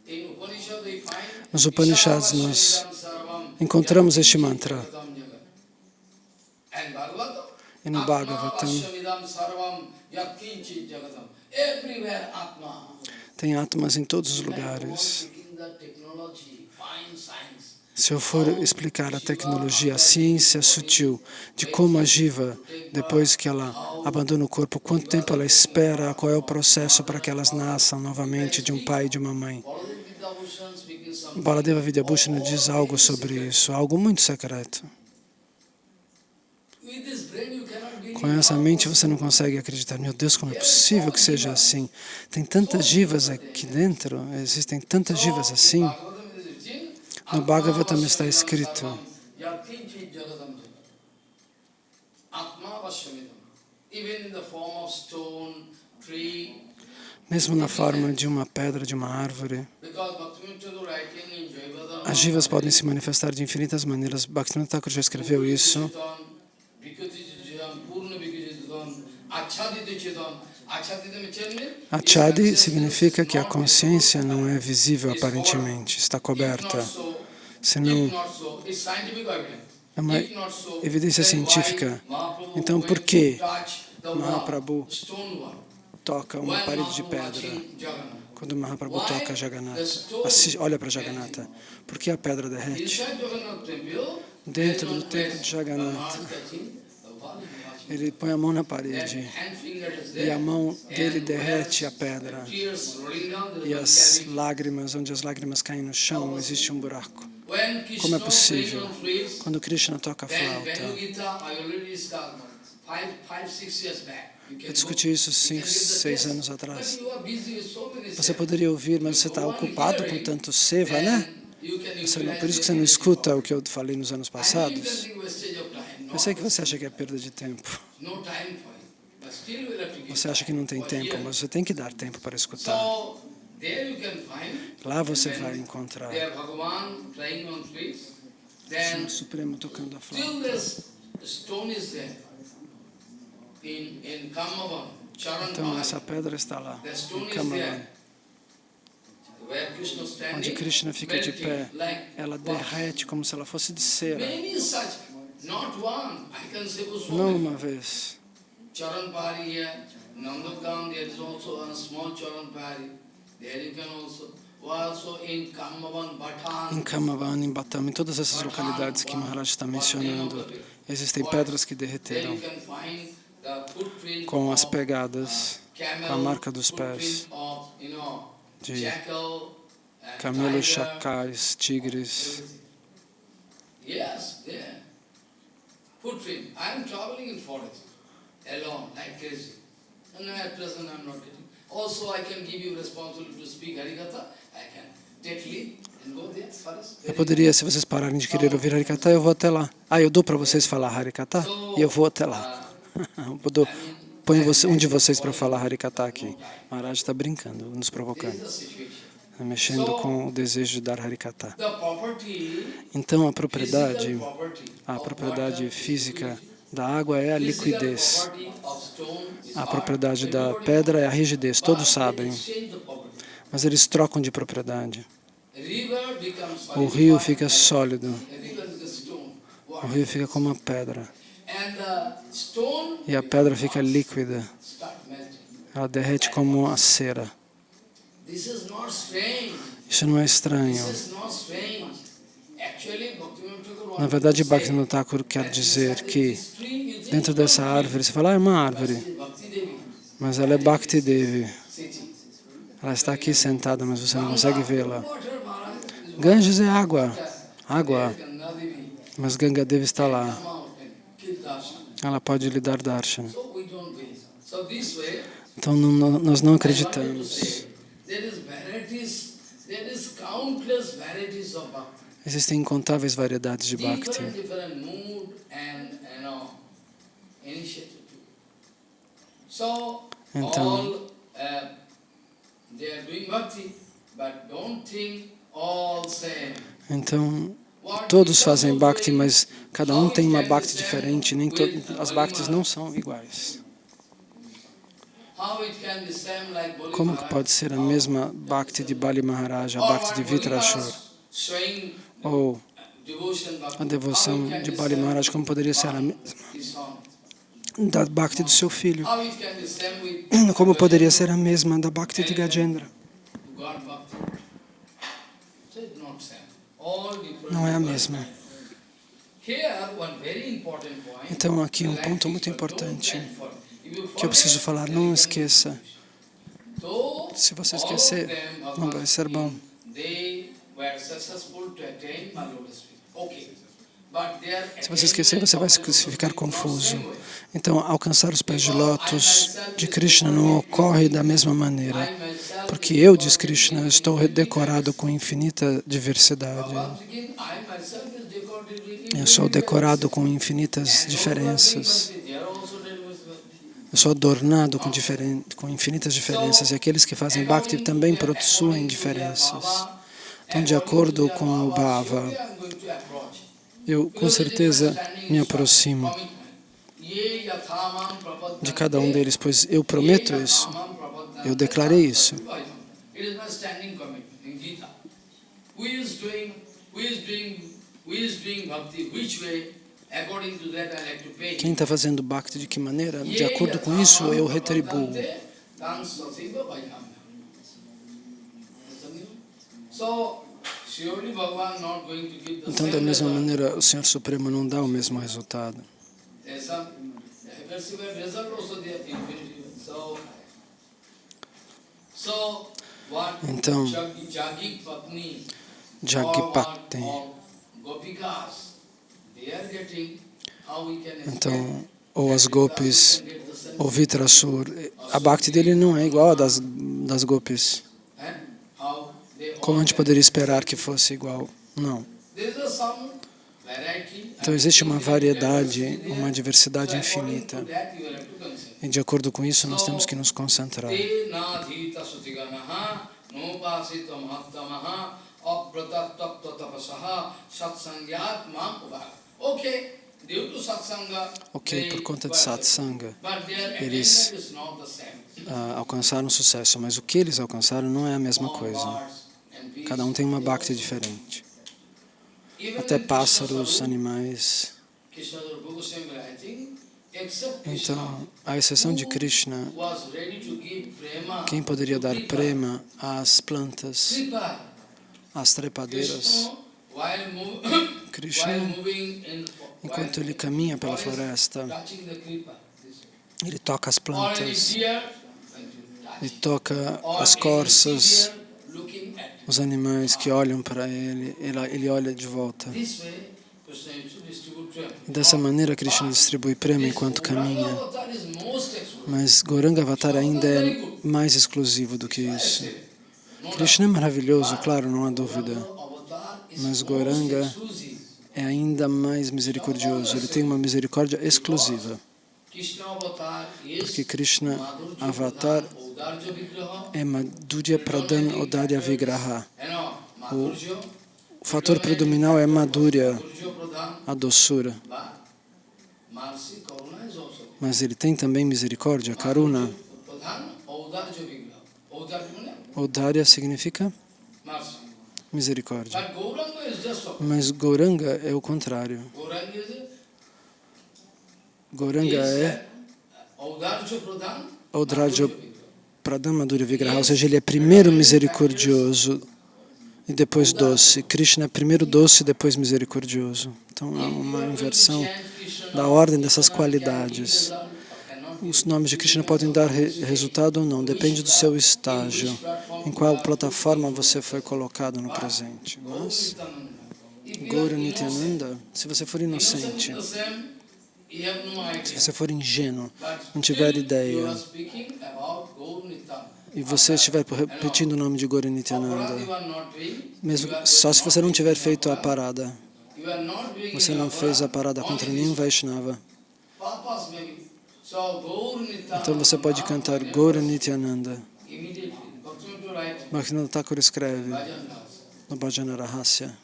Nos Upanishads nós encontramos este mantra. E no Bhagavatam tem Atmas em todos os lugares. Se eu for explicar a tecnologia, a ciência sutil de como a jiva, depois que ela abandona o corpo, quanto tempo ela espera, qual é o processo para que elas nasçam novamente de um pai e de uma mãe. Baladeva Vidyabhushana diz algo sobre isso, algo muito secreto. Com essa mente você não consegue acreditar. Meu Deus, como é possível que seja assim? Tem tantas jivas aqui dentro, existem tantas jivas assim. No Bhagavatam está escrito, mesmo na forma de uma pedra, de uma árvore, as jivas podem se manifestar de infinitas maneiras. Bhaktivinoda Thakur já escreveu isso. Achadi significa que a consciência não é visível aparentemente, está coberta. Senão, é uma evidência científica. Então, por que Mahaprabhu toca uma parede de pedra? Quando Mahaprabhu toca Jagannatha, olha para Jagannatha, por que a pedra derrete? Dentro do templo de Jagannatha, ele põe a mão na parede e a mão dele derrete a pedra. E as lágrimas, onde as lágrimas caem no chão, existe um buraco. Como é possível? Quando Krishna toca a flauta, eu discuti isso 5, 6 anos atrás. Você poderia ouvir, mas você está ocupado com tanto seva, né? Por isso que você não escuta o que eu falei nos anos passados. Eu sei que você acha que é perda de tempo. Você acha que não tem tempo, mas você tem que dar tempo para escutar. Lá você vai encontrar o Supremo tocando a flauta. Então essa pedra está lá, em Kamavan. Onde Krishna fica de pé, ela derrete como se ela fosse de cera. Não uma vez. Em Kamavan, em Batam, em todas essas localidades que Maharaj está mencionando, existem pedras que derreteram com as pegadas, com a marca dos pés de camelos, chacais, tigres. Footprint. I am traveling in forest alone, like crazy. And at present I am not getting. Also I can give you responsibility to speak Harikatha. I can take leave and go there forest. Eu poderia, se vocês pararem de querer ouvir Harikatha, eu vou até lá. Eu dou para vocês falar Harikatha e eu vou até lá. Ponho um de vocês para falar Harikatha aqui. Maharaj está brincando, nos provocando. Mexendo com o desejo de dar Harikatha. Então a propriedade física da água é a liquidez. A propriedade da pedra é a rigidez, todos sabem. Mas eles trocam de propriedade. O rio fica sólido. o rio fica como uma pedra. And the stone E a pedra fica líquida. start melting. Ela derrete como a cera. This is not strange. Isso não é estranho. This is not strange. Actually, Bhaktivinoda Thakur Na verdade, Bhaktivinoda Thakur quer dizer que dentro dessa árvore, você fala, é uma árvore, Bhakti Devi mas ela é Bhakti Devi. sitting. Ela está aqui sentada, mas você não consegue vê-la. Water, Maharaj, is Ganges é água, água, Ganga Devi. mas Ganga Devi está lá. Come out and give darshan. Ela pode lhe dar darshan. So we don't believe. So this way, Então nós não I wanted to acreditamos. say, there is countless varieties of bhakti. Existem incontáveis variedades de Bhakti. Different mood and initiative. So Então, all they are doing bhakti, but don't think all same. então What todos people fazem are Bhakti, doing, mas cada how um it tem uma can be Bhakti same diferente. Nem with as Bali Bhaktis não Maharaj? são iguais. How it can be same like Bali Como que Maharaj? pode ser a How mesma it can be Bhakti de same? Bali Maharaj, a Or Bhakti what de Bali Vitrashur, Maharaj showing ou devotion bhakti, a devoção how it can de be Bali same Maharaj, como poderia ser a from mesma his son? da Bhakti do seu filho? How it can be same with Como poderia ser a mesma da Bhakti de Gajendra? God bhakti? So it's not same. All different. Não é a mesma. Here, one very important point. Então aqui um ponto muito importante que eu preciso falar, não esqueça. Se você esquecer, não vai ser bom. Se você esquecer, você vai ficar confuso. Então, alcançar os pés de lótus de Krishna não ocorre da mesma maneira, porque eu, diz Krishna, estou decorado com infinita diversidade. Eu sou decorado com infinitas diferenças. Eu sou adornado com infinitas diferenças, e aqueles que fazem Bhakti também possuem diferenças. Então, de acordo com o Bhava, eu com certeza me aproximo de cada um deles, pois eu prometo isso, eu declarei isso. Quem está fazendo Bhakti de que maneira? De acordo com isso, eu retribuo. Então, da mesma maneira, o Senhor Supremo não dá o mesmo resultado. Então, Jagipati. Então, ou as gopis, ou Vitrasur, a Bhakti dele não é igual a das gopis. Como a gente poderia esperar que fosse igual? Não. Então existe uma variedade, uma diversidade infinita. E de acordo com isso, nós temos que nos concentrar. Ok, por conta de satsanga, eles alcançaram sucesso, mas o que eles alcançaram não é a mesma coisa. Cada um tem uma bhakti diferente. Até pássaros, animais. Então, à exceção de Krishna, quem poderia dar prema às plantas, às trepadeiras? Krishna, enquanto ele caminha pela floresta, ele toca as plantas, ele toca as corças, os animais que olham para ele, ele olha de volta. Dessa maneira, Krishna distribui prema enquanto caminha. Mas Gauranga Avatar ainda é mais exclusivo do que isso. Krishna é maravilhoso, claro, não há dúvida. Mas Gauranga é ainda mais misericordioso. Ele tem uma misericórdia exclusiva. Porque Krishna Avatar é Madhurya Pradhan Audarya Vigraha. O fator predominal é Madhurya, a doçura. Mas ele tem também misericórdia, Karuna. Audarya significa misericórdia. Mas Gauranga é o contrário. Gauranga é Audraja Pradhan Madhurya Vigraha, ou seja, ele é primeiro misericordioso e depois doce. Krishna é primeiro doce e depois misericordioso. Então há uma inversão da ordem dessas qualidades. Os nomes de Krishna podem dar resultado ou não, depende do seu estágio, em qual plataforma você foi colocado no presente. Mas Gaura Nityananda, se você for inocente, se você for ingênuo, não tiver ideia, e você estiver repetindo o nome de Gaura Nityananda, mesmo só se você não tiver feito a parada, você não fez a parada contra nenhum Vaishnava, então você pode cantar Gaura Nityananda. Bhaktivinoda Thakur escreve no Bhajana Rahasya: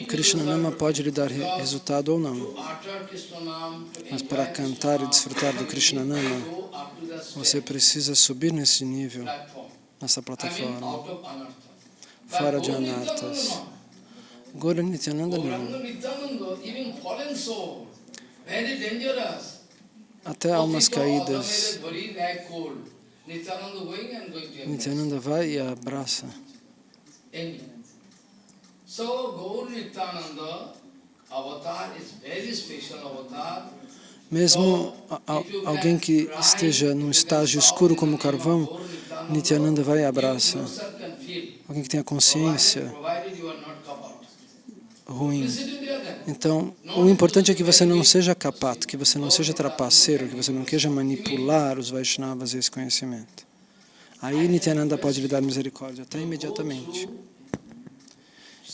o Krishna Nama pode lhe dar resultado ou não, mas para cantar e desfrutar do Krishna Nama, você precisa subir nesse nível, nessa plataforma, fora de anartas. Gaura Nityananda não. Até almas caídas, Nityananda vai e abraça. Mesmo alguém que esteja num estágio escuro como carvão, Nityananda vai e abraça. Alguém que tenha consciência ruim. Então, o importante é que você não seja capato, que você não seja trapaceiro, que você não queira manipular os Vaishnavas e esse conhecimento. Aí Nityananda pode lhe dar misericórdia, até imediatamente.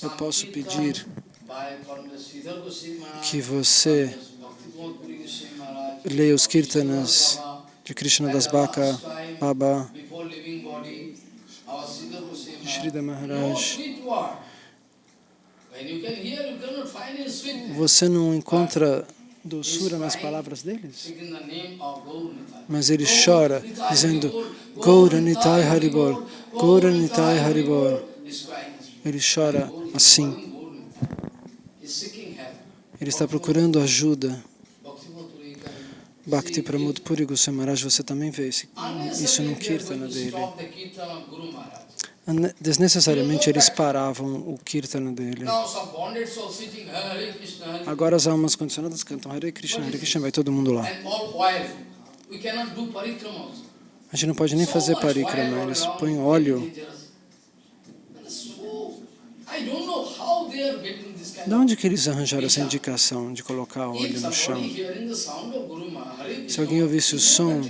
Eu posso pedir que você leia os kirtanas de Krishna Das Bhaka, Baba, Shrida Maharaj. Você não encontra doçura nas palavras deles? Mas ele chora, dizendo Gaura Nitai Haribol, Gaura Nitai Haribol. Ele chora assim. Ele está procurando ajuda. Bhakti Pramod Puri Goswami Maharaj, você também vê isso no Kirtana dele. Desnecessariamente eles paravam o Kirtana dele. Agora as almas condicionadas cantam Hare Krishna, vai todo mundo lá. A gente não pode nem fazer parikrama, eles põem óleo. De onde que eles arranjaram essa indicação de colocar óleo no chão? Se alguém ouvisse o som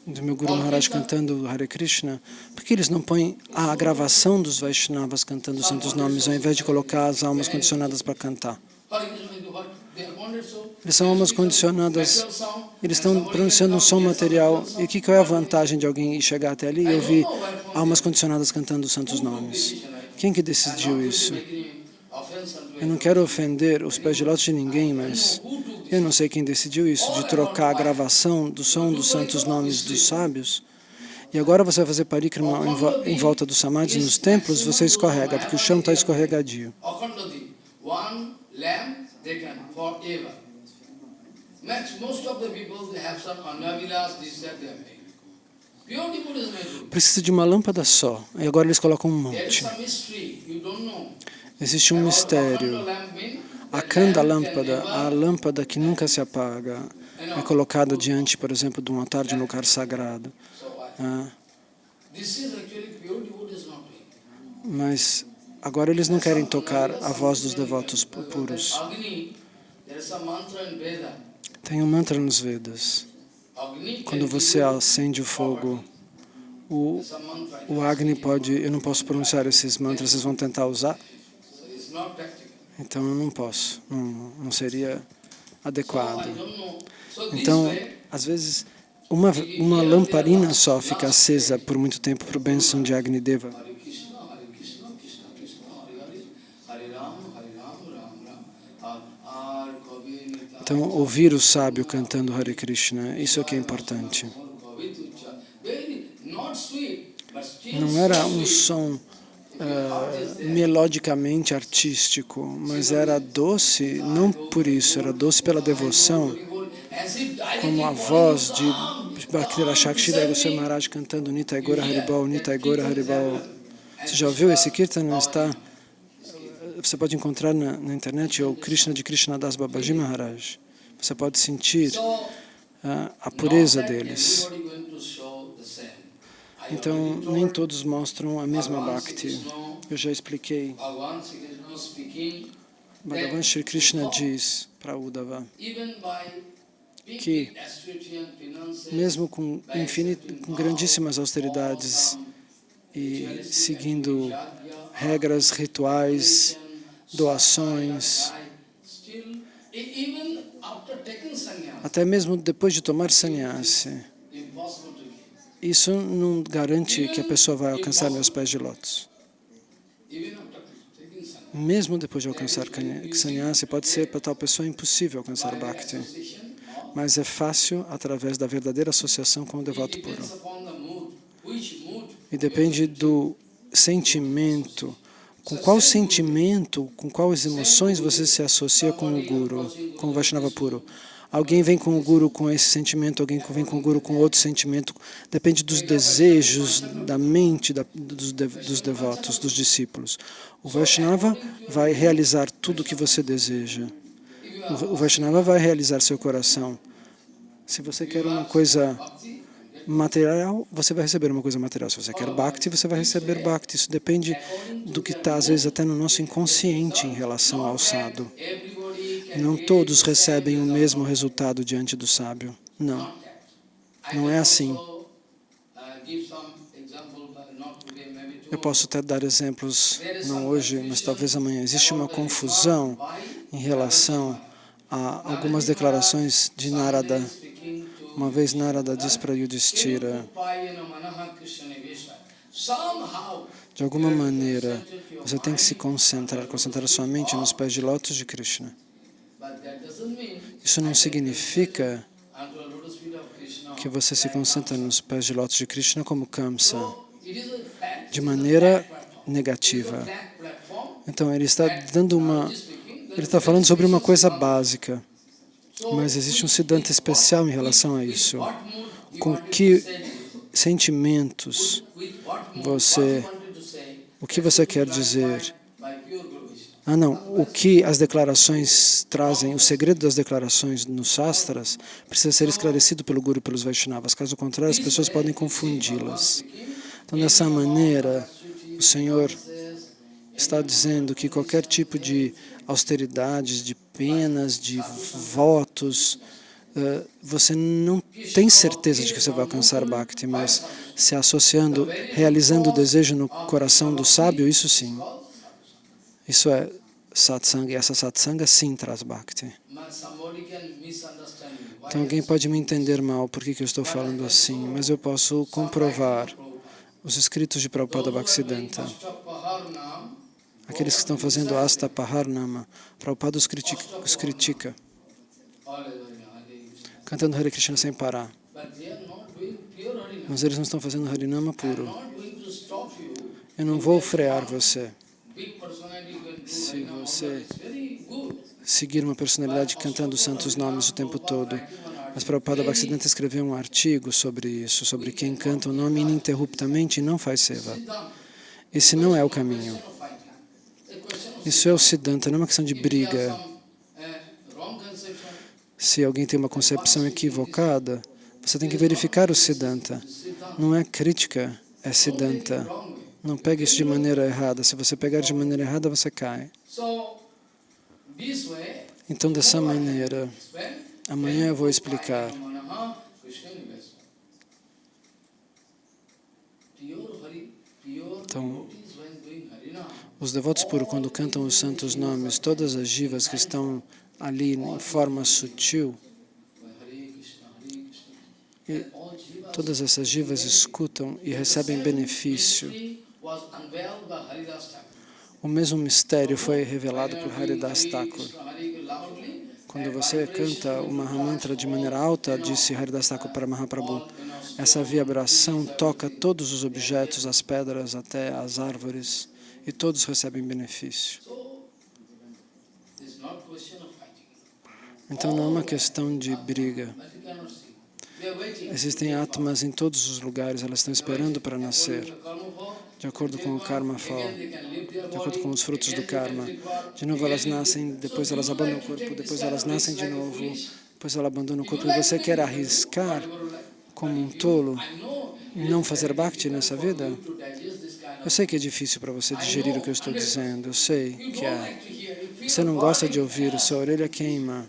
do meu Guru Maharaj cantando Hare Krishna, por que eles não põem a gravação dos Vaishnavas cantando os santos nomes, ao invés de colocar as almas condicionadas para cantar? Eles são almas condicionadas, eles estão pronunciando um som material, e o que é a vantagem de alguém chegar até ali e ouvir almas condicionadas cantando os santos nomes? Quem que decidiu isso? Eu não quero ofender os pés de lótus de ninguém, mas eu não sei quem decidiu isso, de trocar a gravação do som dos santos nomes dos sábios. E agora você vai fazer parikrama em volta dos samadhis nos templos, você escorrega, porque o chão está escorregadio. Precisa de uma lâmpada só, e agora eles colocam um monte. Existe um mistério. A Kanda lâmpada, a lâmpada que nunca se apaga, é colocada diante, por exemplo, de um altar de um lugar sagrado. Mas agora eles não querem tocar a voz dos devotos puros. Tem um mantra nos Vedas. Quando você acende o fogo, o Agni pode... Eu não posso pronunciar esses mantras, vocês vão tentar usar? Então eu não posso, não seria adequado. Então, às vezes, uma lamparina só fica acesa por muito tempo para a bênção de Agni Deva. Então, ouvir o sábio cantando Hare Krishna, isso é que é importante. Não era um som melodicamente artístico, mas era doce não por isso, era doce pela devoção, como a voz de Bhakti-Rakshak Sridhar Goswami Maharaj cantando Nitai Gora Haribol, Nitai Gora Haribol. Você já ouviu esse kirtan? Você pode encontrar na internet, ou Krishna de Krishnadas Babaji Maharaj. Você pode sentir a pureza deles. Então, nem todos mostram a mesma Bhakti. Eu já expliquei. Bhagavan Shri Krishna diz para Uddhava que, mesmo com grandíssimas austeridades e seguindo regras, rituais, doações, até mesmo depois de tomar sannyasi, isso não garante que a pessoa vai alcançar meus pés de lótus. Mesmo depois de alcançar sannyasi, pode ser para tal pessoa impossível alcançar bhakti, mas é fácil através da verdadeira associação com o devoto puro. E depende do sentimento, com quais emoções você se associa com o Guru, com o Vaishnava puro. Alguém vem com o Guru com esse sentimento, alguém vem com o Guru com outro sentimento. Depende dos desejos, da mente dos devotos, dos discípulos. O Vaishnava vai realizar tudo o que você deseja. O Vaishnava vai realizar seu coração. Se você quer uma coisa material, você vai receber uma coisa material. Se você quer Bhakti, você vai receber Bhakti. Isso depende do que está, às vezes, até no nosso inconsciente em relação ao sadhu. Não todos recebem o mesmo resultado diante do sábio. Não. Não é assim. Eu posso até dar exemplos, não hoje, mas talvez amanhã. Existe uma confusão em relação a algumas declarações de Narada. Uma vez Narada diz para Yudhishthira, de alguma maneira, você tem que se concentrar sua mente nos pés de lótus de Krishna. Isso não significa que você se concentra nos pés de lótus de Krishna como Kamsa, de maneira negativa. Então, ele está falando sobre uma coisa básica, mas existe um siddhanta especial em relação a isso. Com que sentimentos o que você quer dizer? O que as declarações trazem, o segredo das declarações nos Shastras precisa ser esclarecido pelo Guru e pelos Vaishnavas. Caso contrário, as pessoas podem confundi-las. Então, dessa maneira, o Senhor está dizendo que qualquer tipo de austeridades, de penas, de votos, você não tem certeza de que você vai alcançar Bhakti, mas se associando, realizando o desejo no coração do sábio, isso sim. Isso é satsanga, e essa satsanga sim traz Bhakti. Então alguém pode me entender mal por que eu estou falando assim, mas eu posso comprovar os escritos de Prabhupada Bhaktisiddhanta. Aqueles que estão fazendo Asta Paharnama, Prabhupada os critica, cantando Hare Krishna sem parar. Mas eles não estão fazendo Harinama puro. Eu não vou frear você. Se você seguir uma personalidade cantando os santos nomes o tempo todo. Mas Prabhupada Bhaktisiddhanta escreveu um artigo sobre isso, sobre quem canta o nome ininterruptamente e não faz seva. Esse não é o caminho. Isso é o Siddhanta, não é uma questão de briga. Se alguém tem uma concepção equivocada, você tem que verificar o Siddhanta. Não é crítica, é Siddhanta. Não pegue isso de maneira errada. Se você pegar de maneira errada, você cai. Então, dessa maneira, amanhã eu vou explicar. Então, os devotos puros, quando cantam os santos nomes, todas as jivas que estão ali em forma sutil, e todas essas jivas escutam e recebem benefício. O mesmo mistério foi revelado por Haridas Thakur. Quando você canta o Mahamantra de maneira alta, disse Haridas Thakur para Mahaprabhu, essa vibração toca todos os objetos, as pedras, até as árvores, e todos recebem benefício. So, it's not question of fighting. Então não é uma questão de briga. But you cannot see. They are waiting. Existem átomas em todos os lugares, elas estão esperando para nascer, de acordo com o karma fall, de acordo com os frutos do karma. De novo elas nascem, depois elas abandonam o corpo, depois elas nascem de novo, depois ela abandona o corpo. E você quer arriscar como um tolo e não fazer bhakti nessa vida? Eu sei que é difícil para você digerir o que eu estou dizendo, eu sei que é. Você não gosta de ouvir, sua orelha queima.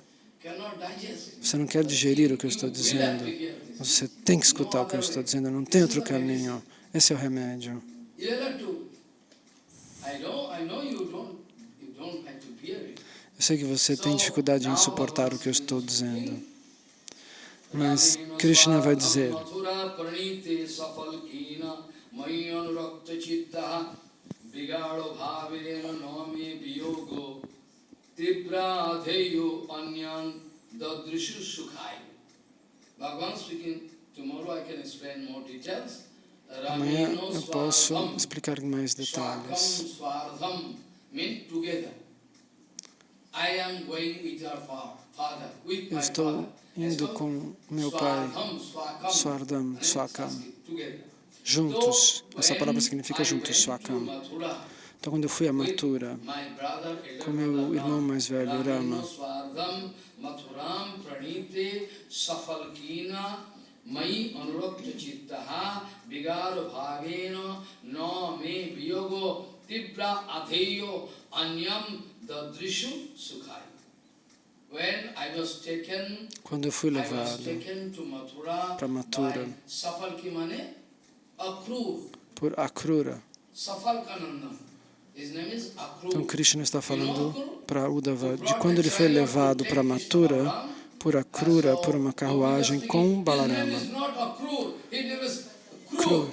Você não quer digerir o que eu estou dizendo. Você tem que escutar o que eu estou dizendo, não tem outro caminho. Esse é o remédio. Eu sei que você tem dificuldade em suportar o que eu estou dizendo. Mas Krishna vai dizer: amanhã eu posso explicar mais detalhes. Eu estou indo com meu pai, Swardham, Swakam, juntos. Essa palavra significa juntos, Swakam. Então, quando eu fui a Mathura, com meu irmão mais velho, Rama, quando eu fui levado para Mathura por Akrura, então Krishna está falando para Uddhava de quando ele foi levado para Mathura por Akrura, por uma carruagem com Balarama. Krur.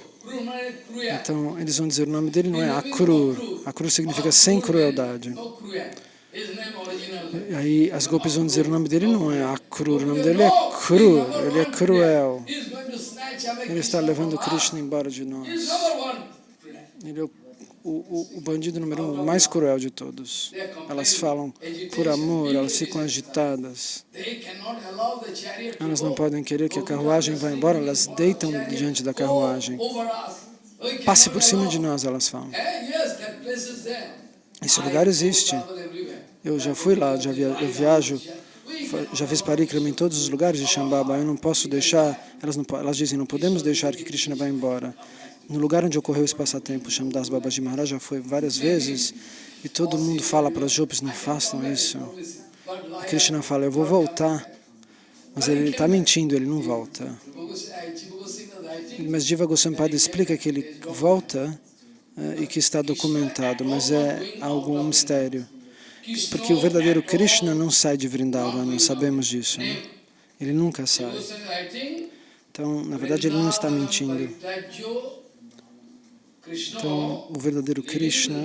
Então eles vão dizer o nome dele não é Akrur. Akrur significa sem crueldade. E aí as gopis vão dizer o nome dele não é Akrur, o nome dele é Krur, ele é cruel. Ele está levando Krishna embora de nós. Ele é o bandido número 1, o mais cruel de todos. Elas falam por amor, elas ficam agitadas. Elas não podem querer que a carruagem vá embora, elas deitam diante da carruagem. Passe por cima de nós, elas falam. Esse lugar existe. Eu já fui lá, eu viajo, já fiz parikrama em todos os lugares de Shambhava. Eu não posso deixar, elas dizem, não podemos deixar que Krishna vá embora. No lugar onde ocorreu esse passatempo, Shamdas Babaji Maharaj já foi várias vezes e todo mundo fala para as gopis, não façam isso. E Krishna fala, eu vou voltar, mas ele está mentindo, ele não volta. Mas Jiva Goswami Pada explica que ele volta e que está documentado, mas é algo mistério. Porque o verdadeiro Krishna não sai de Vrindavan, nós sabemos disso. Né? Ele nunca sai. Então, na verdade, ele não está mentindo. Então, o verdadeiro Krishna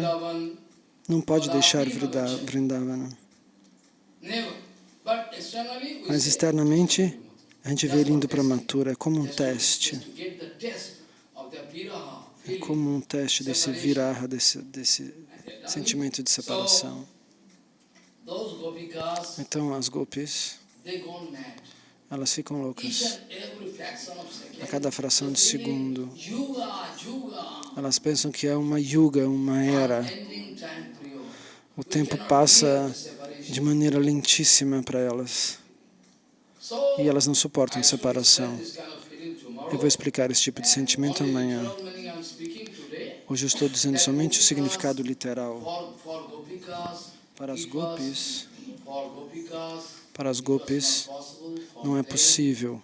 não pode deixar Vrindavana. Mas externamente, a gente vê ele indo para Mathura, é como um teste. É como um teste desse viraha, desse sentimento de separação. Então, as gopis, elas ficam loucas. A cada fração de segundo, elas pensam que é uma yuga, uma era. O tempo passa de maneira lentíssima para elas. E elas não suportam separação. Eu vou explicar esse tipo de sentimento amanhã. Hoje eu estou dizendo somente o significado literal. Para as gopis, não é possível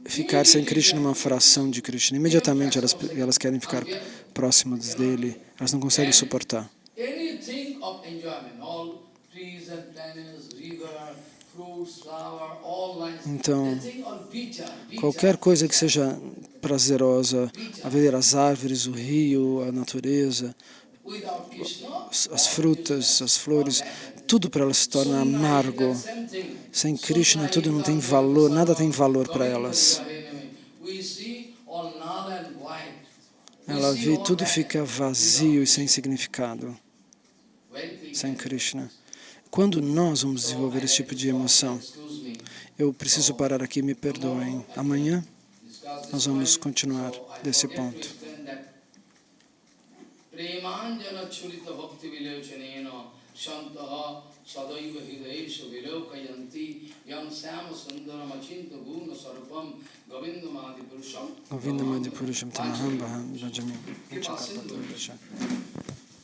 ficar sem Krishna uma fração de Krishna. Imediatamente elas querem ficar próximas dele, elas não conseguem suportar. Então, qualquer coisa que seja prazerosa, a ver as árvores, o rio, a natureza, as frutas, as flores, tudo para elas se torna amargo. Sem Krishna tudo não tem valor, nada tem valor para elas. ela vê tudo fica vazio e sem significado, when sem Krishna. Quando nós vamos desenvolver esse tipo de emoção, eu preciso parar aqui, me perdoem. Amanhã nós vamos continuar desse ponto. Premanjana churita bhakti vilochanena shantaha sadaiva hidayesha vilokayanti yam sama sundaram achinta guna sarupam govindamadi purusham Govindamadi Purusham Tamaham Baham Bhajami.